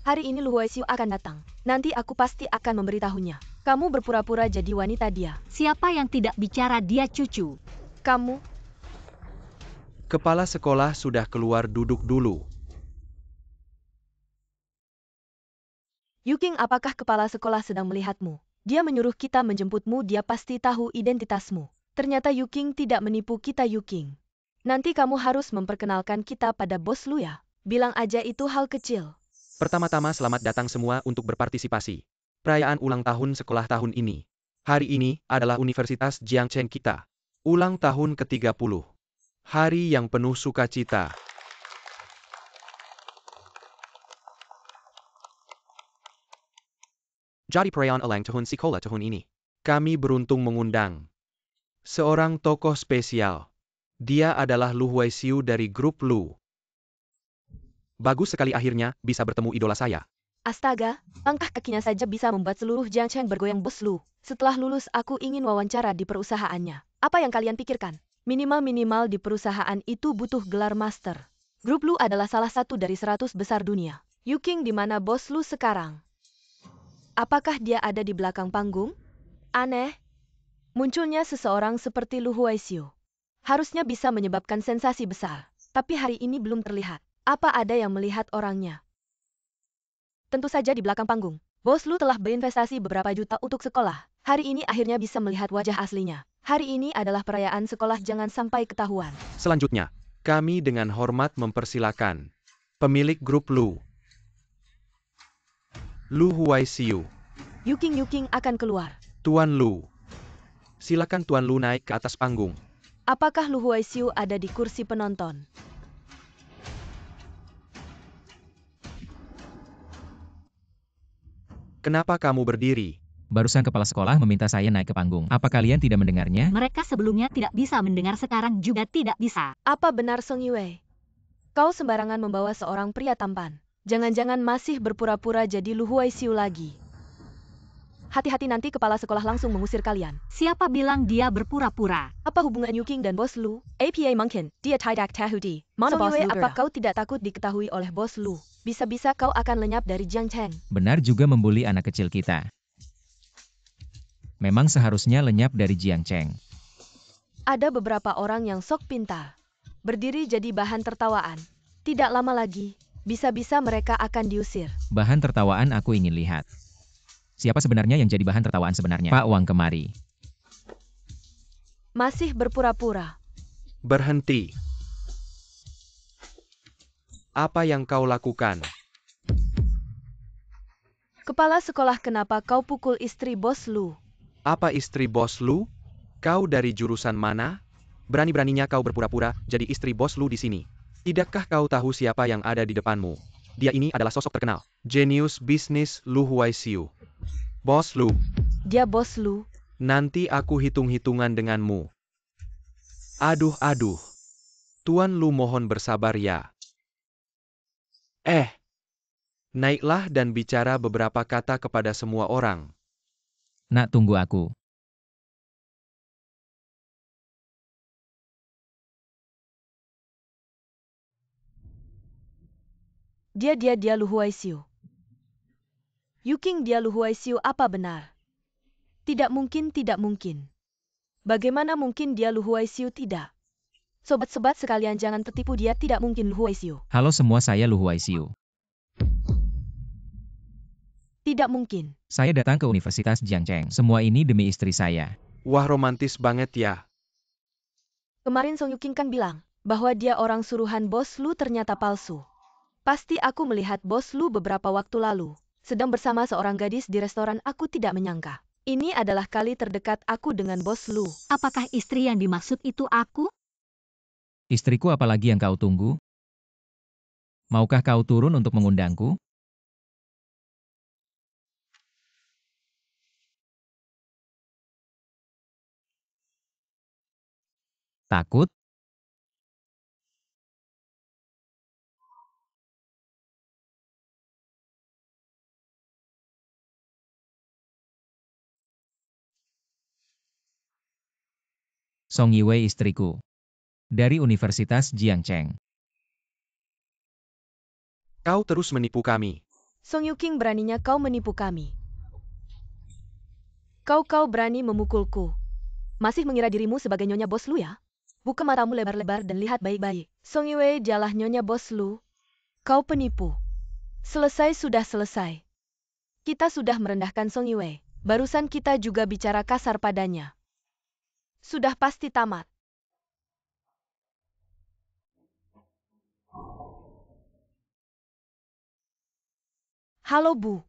Hari ini Lu Huaxiu akan datang. Nanti aku pasti akan memberitahunya. Kamu berpura-pura jadi wanita dia. Siapa yang tidak bicara dia cucu? Kamu, Kepala sekolah sudah keluar, duduk dulu. Yuking, apakah kepala sekolah sedang melihatmu? Dia menyuruh kita menjemputmu, dia pasti tahu identitasmu. Ternyata Yuking tidak menipu kita, Yuking. Nanti kamu harus memperkenalkan kita pada bos Lu ya. Bilang aja itu hal kecil. Pertama-tama selamat datang semua untuk berpartisipasi. Perayaan ulang tahun sekolah tahun ini. Hari ini adalah Universitas Jiangcheng kita. Ulang tahun ke-30. Hari yang penuh sukacita. Jadi perayaan ulang tahun sekolah tahun ini. Kami beruntung mengundang seorang tokoh spesial. Dia adalah Lu Huaxiu dari grup Lu. Bagus sekali akhirnya bisa bertemu idola saya. Astaga, langkah kakinya saja bisa membuat seluruh Jiangcheng bergoyang, bos Lu. Setelah lulus aku ingin wawancara di perusahaannya. Apa yang kalian pikirkan? Minimal-minimal di perusahaan itu butuh gelar master. Grup Lu adalah salah satu dari 100 besar dunia. Yuking, di mana bos Lu sekarang? Apakah dia ada di belakang panggung? Aneh. Munculnya seseorang seperti Lu Huaxiu harusnya bisa menyebabkan sensasi besar. Tapi hari ini belum terlihat. Apa ada yang melihat orangnya? Tentu saja di belakang panggung. Bos Lu telah berinvestasi beberapa juta untuk sekolah. Hari ini akhirnya bisa melihat wajah aslinya. Hari ini adalah perayaan sekolah, jangan sampai ketahuan. Selanjutnya, kami dengan hormat mempersilakan pemilik grup Lu. Lu Huaxiu. Yuking akan keluar. Tuan Lu. Silakan Tuan Lu naik ke atas panggung. Apakah Lu Huaxiu ada di kursi penonton? Kenapa kamu berdiri? Barusan kepala sekolah meminta saya naik ke panggung. Apa kalian tidak mendengarnya? Mereka sebelumnya tidak bisa mendengar, sekarang juga tidak bisa. Apa benar Song Yue? Kau sembarangan membawa seorang pria tampan. Jangan-jangan masih berpura-pura jadi Lu Huaxiu lagi. Hati-hati, nanti kepala sekolah langsung mengusir kalian. Siapa bilang dia berpura-pura? Apa hubungan Yuking dan bos Lu? APA mungkin, dia tidak tahudi. Mana bos Lu? Apa kau tidak takut diketahui oleh bos Lu? Bisa-bisa kau akan lenyap dari Jiangcheng. Benar juga membuli anak kecil kita. Memang seharusnya lenyap dari Jiangcheng. Ada beberapa orang yang sok pintar. Berdiri jadi bahan tertawaan. Tidak lama lagi, bisa-bisa mereka akan diusir. Bahan tertawaan aku ingin lihat. Siapa sebenarnya yang jadi bahan tertawaan sebenarnya? Pak Wang kemari. Masih berpura-pura. Berhenti. Apa yang kau lakukan? Kepala sekolah, kenapa kau pukul istri bos Lu? Apa istri bos Lu? Kau dari jurusan mana? Berani-beraninya kau berpura-pura jadi istri bos Lu di sini. Tidakkah kau tahu siapa yang ada di depanmu? Dia ini adalah sosok terkenal. Jenius bisnis Lu Huaxiu. Bos Lu. Dia bos Lu. Nanti aku hitung-hitungan denganmu. Aduh. Tuan Lu mohon bersabar ya. Naiklah dan bicara beberapa kata kepada semua orang. Nak, tunggu aku. Dia Lu Huaxiu. Yuking, dia Lu Huaxiu, apa benar? Tidak mungkin. Bagaimana mungkin dia Lu Huaxiu tidak? Sobat-sobat sekalian, jangan tertipu, dia tidak mungkin Lu Huaxiu. Halo semua, saya Lu Huaxiu. Tidak mungkin. Saya datang ke Universitas Jiangcheng. Semua ini demi istri saya. Wah, romantis banget ya. Kemarin Song Yuking kan bilang bahwa dia orang suruhan bos Lu, ternyata palsu. Pasti aku melihat bos Lu beberapa waktu lalu sedang bersama seorang gadis di restoran. Aku tidak menyangka. Ini adalah kali terdekat aku dengan bos Lu. Apakah istri yang dimaksud itu aku? Istriku, apalagi yang kau tunggu? Maukah kau turun untuk mengundangku? Takut? Song Yiwei istriku. Dari Universitas Jiangcheng. Kau terus menipu kami. Song Yuking, beraninya kau menipu kami. Kau berani memukulku. Masih mengira dirimu sebagai Nyonya Bos Lu ya? Buka matamu lebar-lebar dan lihat baik-baik. Song Yiwei dialah Nyonya Bos Lu. Kau penipu. Selesai sudah selesai. Kita sudah merendahkan Song Yiwei. Barusan kita juga bicara kasar padanya. Sudah pasti tamat. Halo Bu.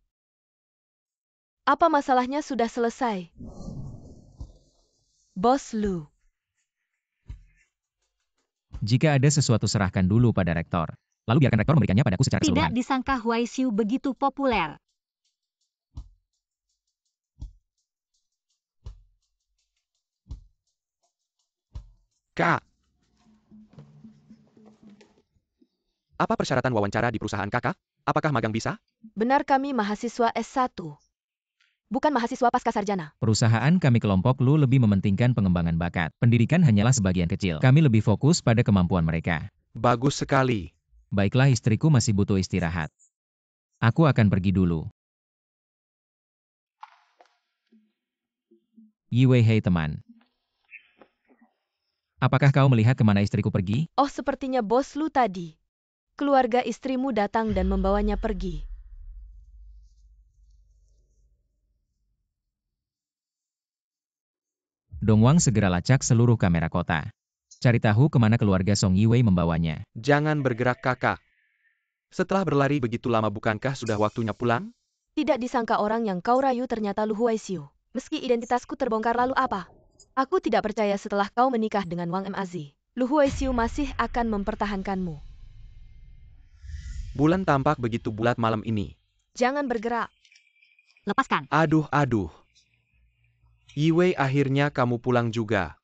Apa masalahnya sudah selesai? Bos Lu. Jika ada sesuatu serahkan dulu pada rektor. Lalu biarkan rektor memberikannya padaku secara Tidak keseluruhan. disangka Huai Xiu begitu populer. Kak. Apa persyaratan wawancara di perusahaan kakak? Apakah magang bisa? Benar, kami mahasiswa S1. Bukan mahasiswa pasca sarjana. Perusahaan kami kelompok Lu lebih mementingkan pengembangan bakat. Pendidikan hanyalah sebagian kecil. Kami lebih fokus pada kemampuan mereka. Bagus sekali. Baiklah, istriku masih butuh istirahat. Aku akan pergi dulu. Yiwei, hei teman. Apakah kau melihat kemana istriku pergi? Oh, sepertinya Bos Lu tadi. Keluarga istrimu datang dan membawanya pergi. Dongwang segera lacak seluruh kamera kota. Cari tahu kemana keluarga Song Yiwei membawanya. Jangan bergerak kakak. Setelah berlari begitu lama, bukankah sudah waktunya pulang? Tidak disangka orang yang kau rayu ternyata Lu Huaisiu. Meski identitasku terbongkar, lalu apa? Aku tidak percaya setelah kau menikah dengan Wang Mazi, Lu Huaisiu masih akan mempertahankanmu. Bulan tampak begitu bulat malam ini. Jangan bergerak. Lepaskan. Aduh. Yiwei, akhirnya kamu pulang juga.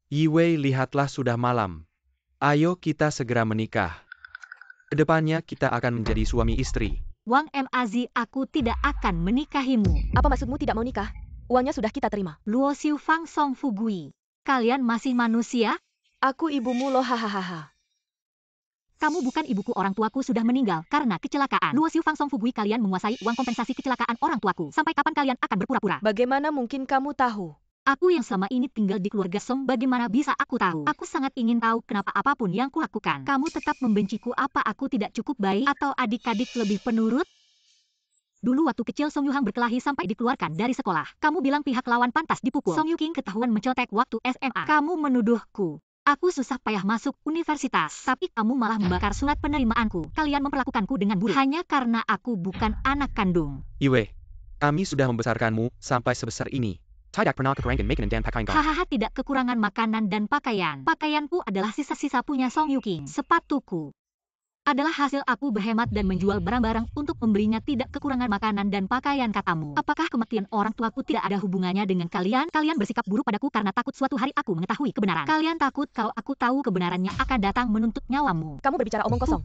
Yiwei, lihatlah sudah malam. Ayo kita segera menikah. Kedepannya kita akan menjadi suami istri. Wang Mazi, aku tidak akan menikahimu. Apa maksudmu tidak mau nikah? Uangnya sudah kita terima. Luo Xiu Fang Song Fugui. Kalian masih manusia? Aku ibumu loh, hahaha. Kamu bukan ibuku, orang tuaku sudah meninggal karena kecelakaan. Luo Xiu Fang Song Fugui, kalian menguasai uang kompensasi kecelakaan orang tuaku. Sampai kapan kalian akan berpura-pura? Bagaimana mungkin kamu tahu? Aku yang selama ini tinggal di keluarga Song, bagaimana bisa aku tahu? Aku sangat ingin tahu kenapa apapun yang kulakukan. Kamu tetap membenciku, apa aku tidak cukup baik atau adik-adik lebih penurut? Dulu waktu kecil Song Yuhang berkelahi sampai dikeluarkan dari sekolah. Kamu bilang pihak lawan pantas dipukul. Song Yuking ketahuan mencontek waktu SMA. Kamu menuduhku. Aku susah payah masuk universitas, tapi kamu malah membakar surat penerimaanku. Kalian memperlakukanku dengan buruk hanya karena aku bukan anak kandung. Yiwei, kami sudah membesarkanmu sampai sebesar ini. Tidak pernah kekurangan makan dan pakaian. Hahaha, tidak kekurangan makanan dan pakaian. Pakaianku adalah sisa-sisa punya Song Yuking. Sepatuku adalah hasil aku berhemat dan menjual barang-barang untuk membelinya. Tidak kekurangan makanan dan pakaian, katamu. Apakah kematian orang tuaku tidak ada hubungannya dengan kalian? Kalian bersikap buruk padaku karena takut suatu hari aku mengetahui kebenaran. Kalian takut kalau aku tahu kebenarannya akan datang menuntut nyawamu. Kamu berbicara omong kosong.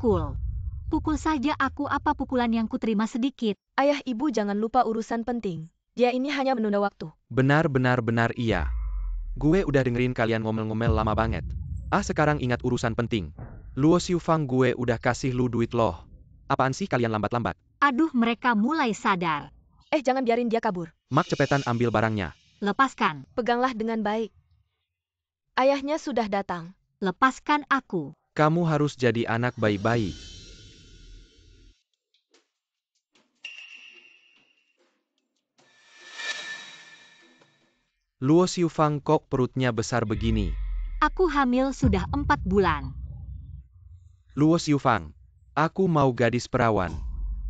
Pukul saja aku, apa pukulan yang kuterima sedikit. Ayah, ibu jangan lupa urusan penting. Dia ini hanya menunda waktu. Benar iya. Gue udah dengerin kalian ngomel-ngomel lama banget. Sekarang ingat urusan penting. Luo Xiu Fang, gue udah kasih lu duit loh. Apaan sih kalian lambat-lambat? Aduh, mereka mulai sadar. Jangan biarin dia kabur. Mak, cepetan ambil barangnya. Lepaskan. Peganglah dengan baik. Ayahnya sudah datang. Lepaskan aku. Kamu harus jadi anak baik-baik. Luo Xiu Fang, kok perutnya besar begini? Aku hamil sudah 4 bulan. Luo Xiu Fang, aku mau gadis perawan.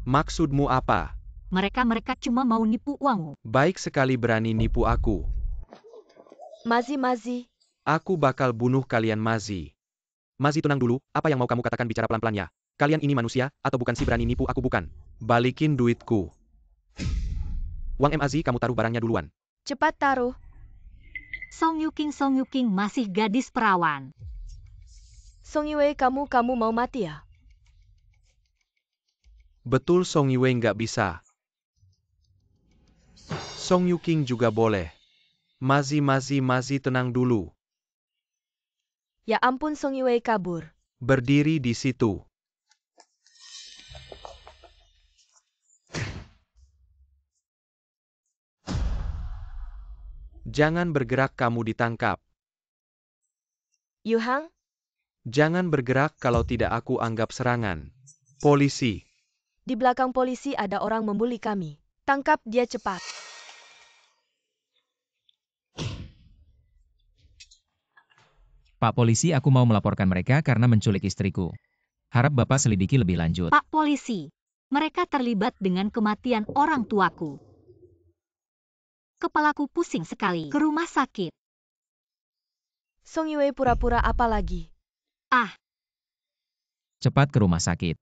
Maksudmu apa? Mereka cuma mau nipu uangmu. Baik sekali berani nipu aku. Mazi. Aku bakal bunuh kalian, Mazi. Mazi, tenang dulu, apa yang mau kamu katakan, bicara pelan-pelan ya. Kalian ini manusia, atau bukan sih berani nipu aku? Bukan. Balikin duitku. Wang Mazi, kamu taruh barangnya duluan. Cepat taruh. Song Yuking masih gadis perawan. Song Yiwei, kamu mau mati ya? Betul, Song Yiwei nggak bisa. Song Yuking juga boleh. Mazi tenang dulu. Ya ampun, Song Yue kabur. Berdiri di situ. Jangan bergerak, kamu ditangkap. Yu Hang, Jangan bergerak kalau tidak aku anggap serangan. Polisi. di belakang polisi ada orang membuli kami. Tangkap dia cepat. Pak polisi, aku mau melaporkan mereka karena menculik istriku. Harap Bapak selidiki lebih lanjut. Pak polisi, mereka terlibat dengan kematian orang tuaku. Kepalaku pusing sekali. Ke rumah sakit. Song Yue pura-pura apa lagi? Ah, Cepat ke rumah sakit.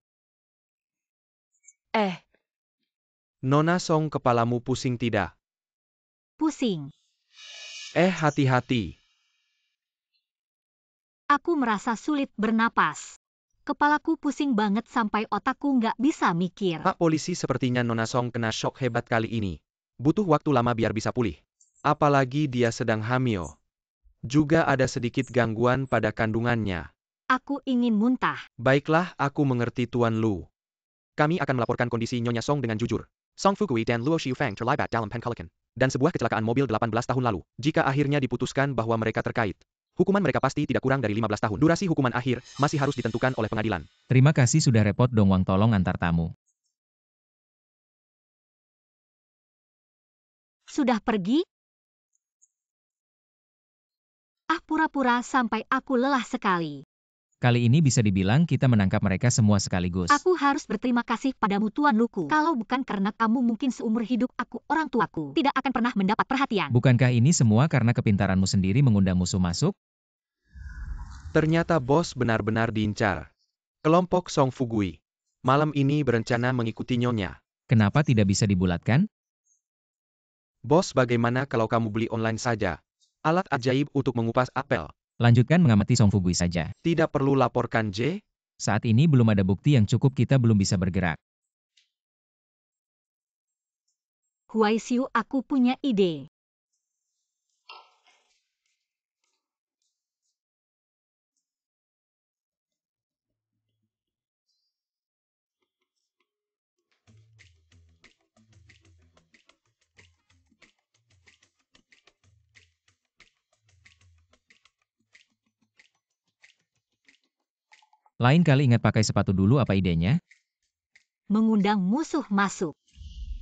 Nona Song, kepalamu pusing tidak? pusing. Hati-hati. Aku merasa sulit bernapas. Kepalaku pusing banget sampai otakku nggak bisa mikir. Pak polisi, sepertinya Nona Song kena shock hebat kali ini. Butuh waktu lama biar bisa pulih. Apalagi dia sedang hamil. Juga ada sedikit gangguan pada kandungannya. Aku ingin muntah. Baiklah, aku mengerti Tuan Lu. Kami akan melaporkan kondisi Nyonya Song dengan jujur. Song Fugui dan Luo Xiufang terlibat dalam penculikan dan sebuah kecelakaan mobil 18 tahun lalu. Jika akhirnya diputuskan bahwa mereka terkait, hukuman mereka pasti tidak kurang dari 15 tahun. Durasi hukuman akhir masih harus ditentukan oleh pengadilan. Terima kasih sudah repot Dong Wang, tolong antar tamu. Sudah pergi? Pura-pura sampai aku lelah sekali. Kali ini bisa dibilang kita menangkap mereka semua sekaligus. Aku harus berterima kasih padamu Tuan Luku. Kalau bukan karena kamu, mungkin seumur hidup aku, orang tuaku, tidak akan pernah mendapat perhatian. Bukankah ini semua karena kepintaranmu sendiri mengundang musuh masuk? Ternyata bos benar-benar diincar. Kelompok Song Fugui malam ini berencana mengikuti Nyonya. Kenapa tidak bisa dibulatkan? Bos, bagaimana kalau kamu beli online saja? Alat ajaib untuk mengupas apel. Lanjutkan mengamati Song Fugui saja. Tidak perlu laporkan J. Saat ini belum ada bukti yang cukup, kita belum bisa bergerak. Huai Xiu, aku punya ide. Lain kali ingat pakai sepatu dulu, apa idenya? Mengundang musuh masuk.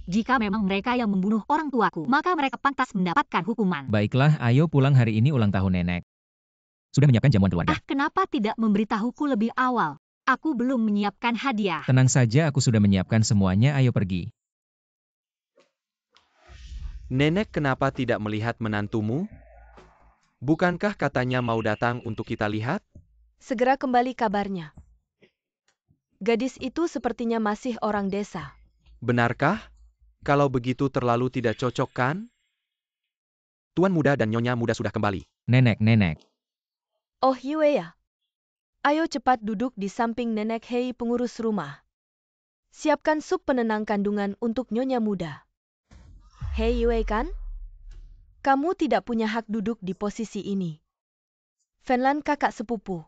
Jika memang mereka yang membunuh orang tuaku, maka mereka pantas mendapatkan hukuman. Baiklah, ayo pulang, hari ini ulang tahun nenek. Sudah menyiapkan jamuan keluarga? Kenapa tidak memberitahuku lebih awal? Aku belum menyiapkan hadiah. Tenang saja, aku sudah menyiapkan semuanya, ayo pergi. Nenek kenapa tidak melihat menantumu? Bukankah katanya mau datang untuk kita lihat? Segera kembali kabarnya. Gadis itu sepertinya masih orang desa. Benarkah? Kalau begitu terlalu tidak cocok kan? Tuan muda dan Nyonya muda sudah kembali. Nenek. Oh Yue ya. Ayo cepat duduk di samping Nenek Hei, pengurus rumah. Siapkan sup penenang kandungan untuk Nyonya muda. Hei Yue kan? Kamu tidak punya hak duduk di posisi ini. Fenlan kakak sepupu.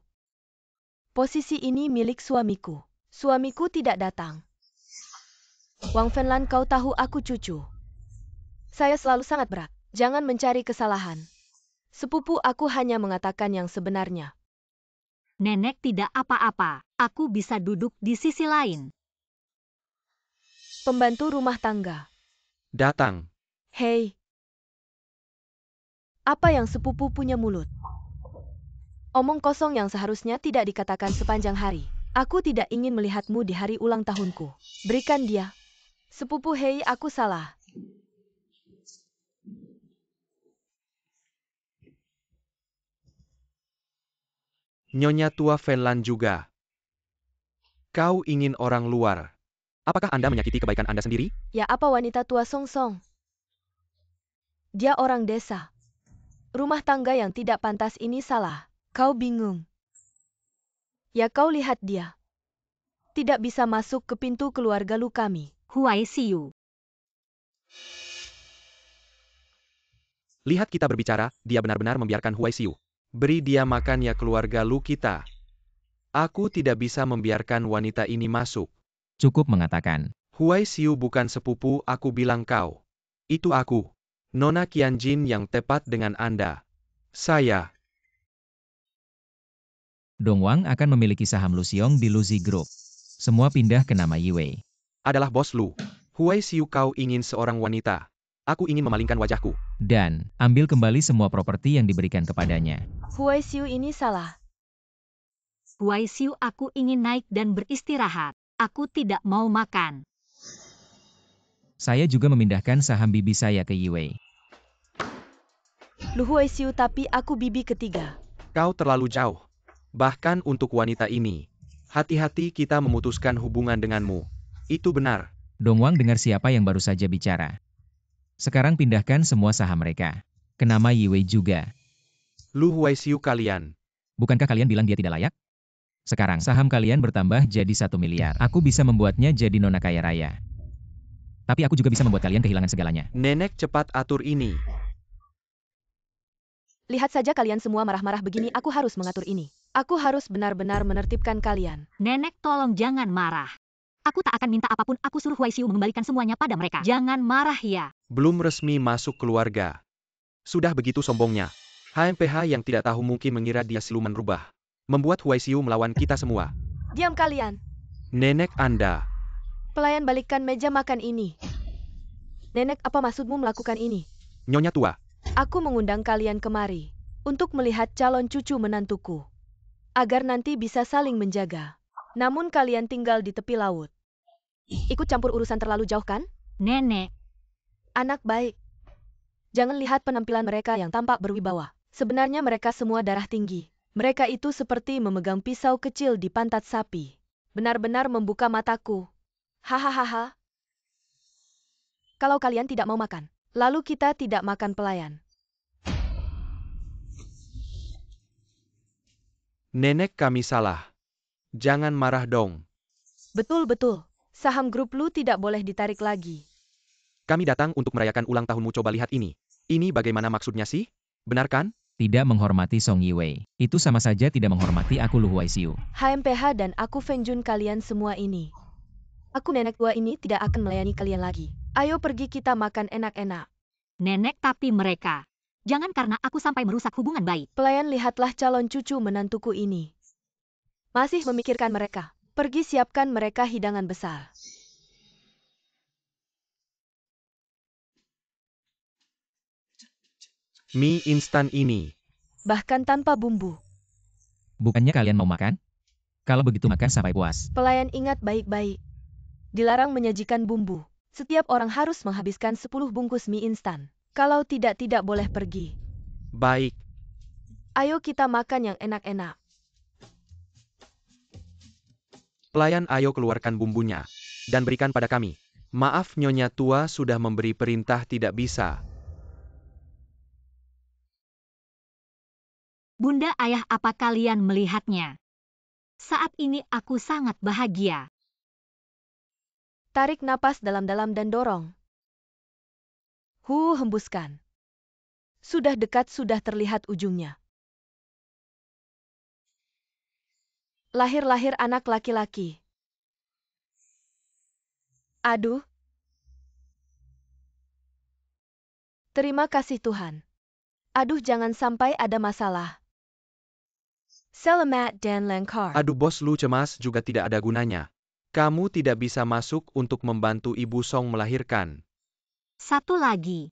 Posisi ini milik suamiku. Suamiku tidak datang. Wang Fenlan, kau tahu aku cucu. Saya selalu sangat berat. Jangan mencari kesalahan. Sepupu, aku hanya mengatakan yang sebenarnya. Nenek tidak apa-apa. Aku bisa duduk di sisi lain. Pembantu rumah tangga. Datang. Hei. Apa yang sepupu punya mulut? Omong kosong yang seharusnya tidak dikatakan sepanjang hari. Aku tidak ingin melihatmu di hari ulang tahunku. Berikan dia. Sepupu Hei, aku salah. Nyonya tua Fenlan juga. Kau ingin orang luar. Apakah Anda menyakiti kebaikan Anda sendiri? Ya, apa wanita tua Song? Dia orang desa. Rumah tangga yang tidak pantas ini salah. Kau bingung. Ya, kau lihat dia. Tidak bisa masuk ke pintu keluarga lu kami. Huai Xiu. Lihat kita berbicara, dia benar-benar membiarkan Huai Xiu. Beri dia makan ya keluarga Lu kita. Aku tidak bisa membiarkan wanita ini masuk. Cukup mengatakan. Huai Xiu bukan sepupu, aku bilang kau. Itu aku. Nona Qianjin yang tepat dengan Anda. Saya. Dongwang akan memiliki saham Luxiong di Luzi Group. Semua pindah ke nama Yiwei. Adalah bos Lu. Huai Xiu kau ingin seorang wanita. Aku ingin memalingkan wajahku. Dan, ambil kembali semua properti yang diberikan kepadanya. Huai Xiu ini salah. Huai Xiu, aku ingin naik dan beristirahat. Aku tidak mau makan. Saya juga memindahkan saham bibi saya ke Yiwei. Lu Huai Xiu tapi aku bibi ketiga. Kau terlalu jauh. Bahkan untuk wanita ini. Hati-hati kita memutuskan hubungan denganmu. Itu benar. Dongwang dengar siapa yang baru saja bicara. Sekarang pindahkan semua saham mereka. Ke nama Yiwei juga. Lu Huai Xiu kalian. Bukankah kalian bilang dia tidak layak? Sekarang saham kalian bertambah jadi 1 miliar. Aku bisa membuatnya jadi nona kaya raya. Tapi aku juga bisa membuat kalian kehilangan segalanya. Nenek cepat atur ini. Lihat saja kalian semua marah-marah begini, aku harus mengatur ini. Aku harus benar-benar menertibkan kalian. Nenek, tolong jangan marah. Aku tak akan minta apapun, aku suruh Huai Xiu mengembalikan semuanya pada mereka. Jangan marah ya. Belum resmi masuk keluarga. Sudah begitu sombongnya. HMPH yang tidak tahu mungkin mengira dia siluman rubah. Membuat Huai Xiu melawan kita semua. Diam kalian. Nenek Anda. Pelayan balikkan meja makan ini. Nenek, apa maksudmu melakukan ini? Nyonya tua. Aku mengundang kalian kemari untuk melihat calon cucu menantuku. Agar nanti bisa saling menjaga. Namun kalian tinggal di tepi laut. Ikut campur urusan terlalu jauh kan? Nenek, Anak baik. Jangan lihat penampilan mereka yang tampak berwibawa. Sebenarnya mereka semua darah tinggi. Mereka itu seperti memegang pisau kecil di pantat sapi. Benar-benar membuka mataku. Hahaha. Kalau kalian tidak mau makan, lalu kita tidak makan pelayan. Nenek kami salah. Jangan marah dong. Betul-betul. Saham grup Lu tidak boleh ditarik lagi. Kami datang untuk merayakan ulang tahunmu, coba lihat ini. Ini bagaimana maksudnya sih? Benar kan? Tidak menghormati Song Yiwei. Itu sama saja tidak menghormati aku Lu Huai Xiu. HMPH dan aku Feng Jun kalian semua ini. Aku nenek tua ini tidak akan melayani kalian lagi. Ayo pergi kita makan enak-enak. nenek, tapi mereka. Jangan karena aku sampai merusak hubungan baik. Pelayan, lihatlah calon cucu menantuku ini. Masih memikirkan mereka. Pergi siapkan mereka hidangan besar. Mie instan ini. Bahkan tanpa bumbu. Bukannya kalian mau makan? Kalau begitu makan sampai puas. Pelayan, ingat baik-baik. Dilarang menyajikan bumbu. Setiap orang harus menghabiskan 10 bungkus mie instan. Kalau tidak boleh pergi. Baik. Ayo kita makan yang enak-enak. Pelayan, ayo keluarkan bumbunya. Dan berikan pada kami. Maaf, Nyonya tua sudah memberi perintah tidak bisa. Bunda, ayah, apa kalian melihatnya? Saat ini aku sangat bahagia. Tarik napas dalam-dalam dan dorong. Hembuskan. Sudah dekat, sudah terlihat ujungnya. Lahir anak laki-laki. Aduh. Terima kasih Tuhan. Aduh, jangan sampai ada masalah. Selamat dan Langkar. Aduh, bos Lu cemas juga tidak ada gunanya. Kamu tidak bisa masuk untuk membantu Ibu Song melahirkan. Satu lagi.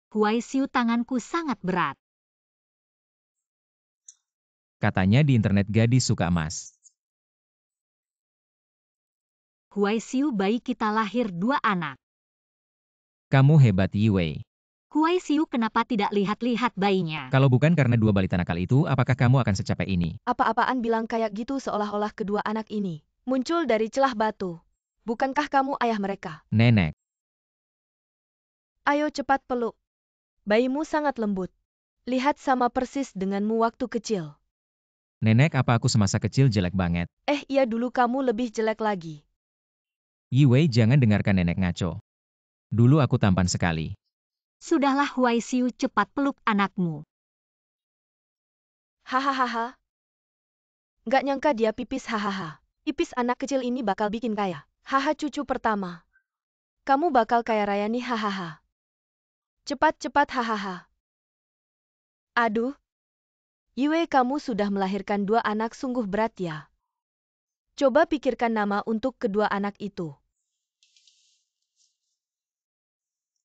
Huai Xiu, tanganku sangat berat. Katanya di internet gadis suka emas. Huai Xiu, bayi kita lahir 2 anak. Kamu hebat Yiwei. Huai Xiu, kenapa tidak lihat-lihat bayinya? Kalau bukan karena 2 balita nakal itu, apakah kamu akan secapek ini? Apa-apaan bilang kayak gitu seolah-olah kedua anak ini muncul dari celah batu. Bukankah kamu ayah mereka? Nenek. Ayo cepat peluk. Bayimu sangat lembut. Lihat sama persis denganmu waktu kecil. Nenek, apa aku semasa kecil jelek banget? Iya dulu kamu lebih jelek lagi. Yi Wei, jangan dengarkan nenek ngaco. Dulu aku tampan sekali. Sudahlah Huai Xiu, cepat peluk anakmu. Hahaha. Nggak nyangka dia pipis, hahaha. Pipis anak kecil ini bakal bikin kaya. Haha, cucu pertama. Kamu bakal kaya raya nih, hahaha. Cepat-cepat, hahaha. Aduh. Yue, kamu sudah melahirkan 2 anak, sungguh berat ya. Coba pikirkan nama untuk kedua anak itu.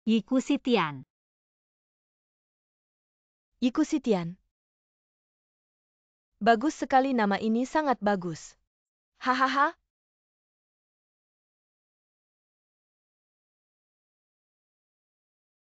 Yiku Sitian. Yiku Sitian. Bagus sekali, nama ini sangat bagus. Hahaha,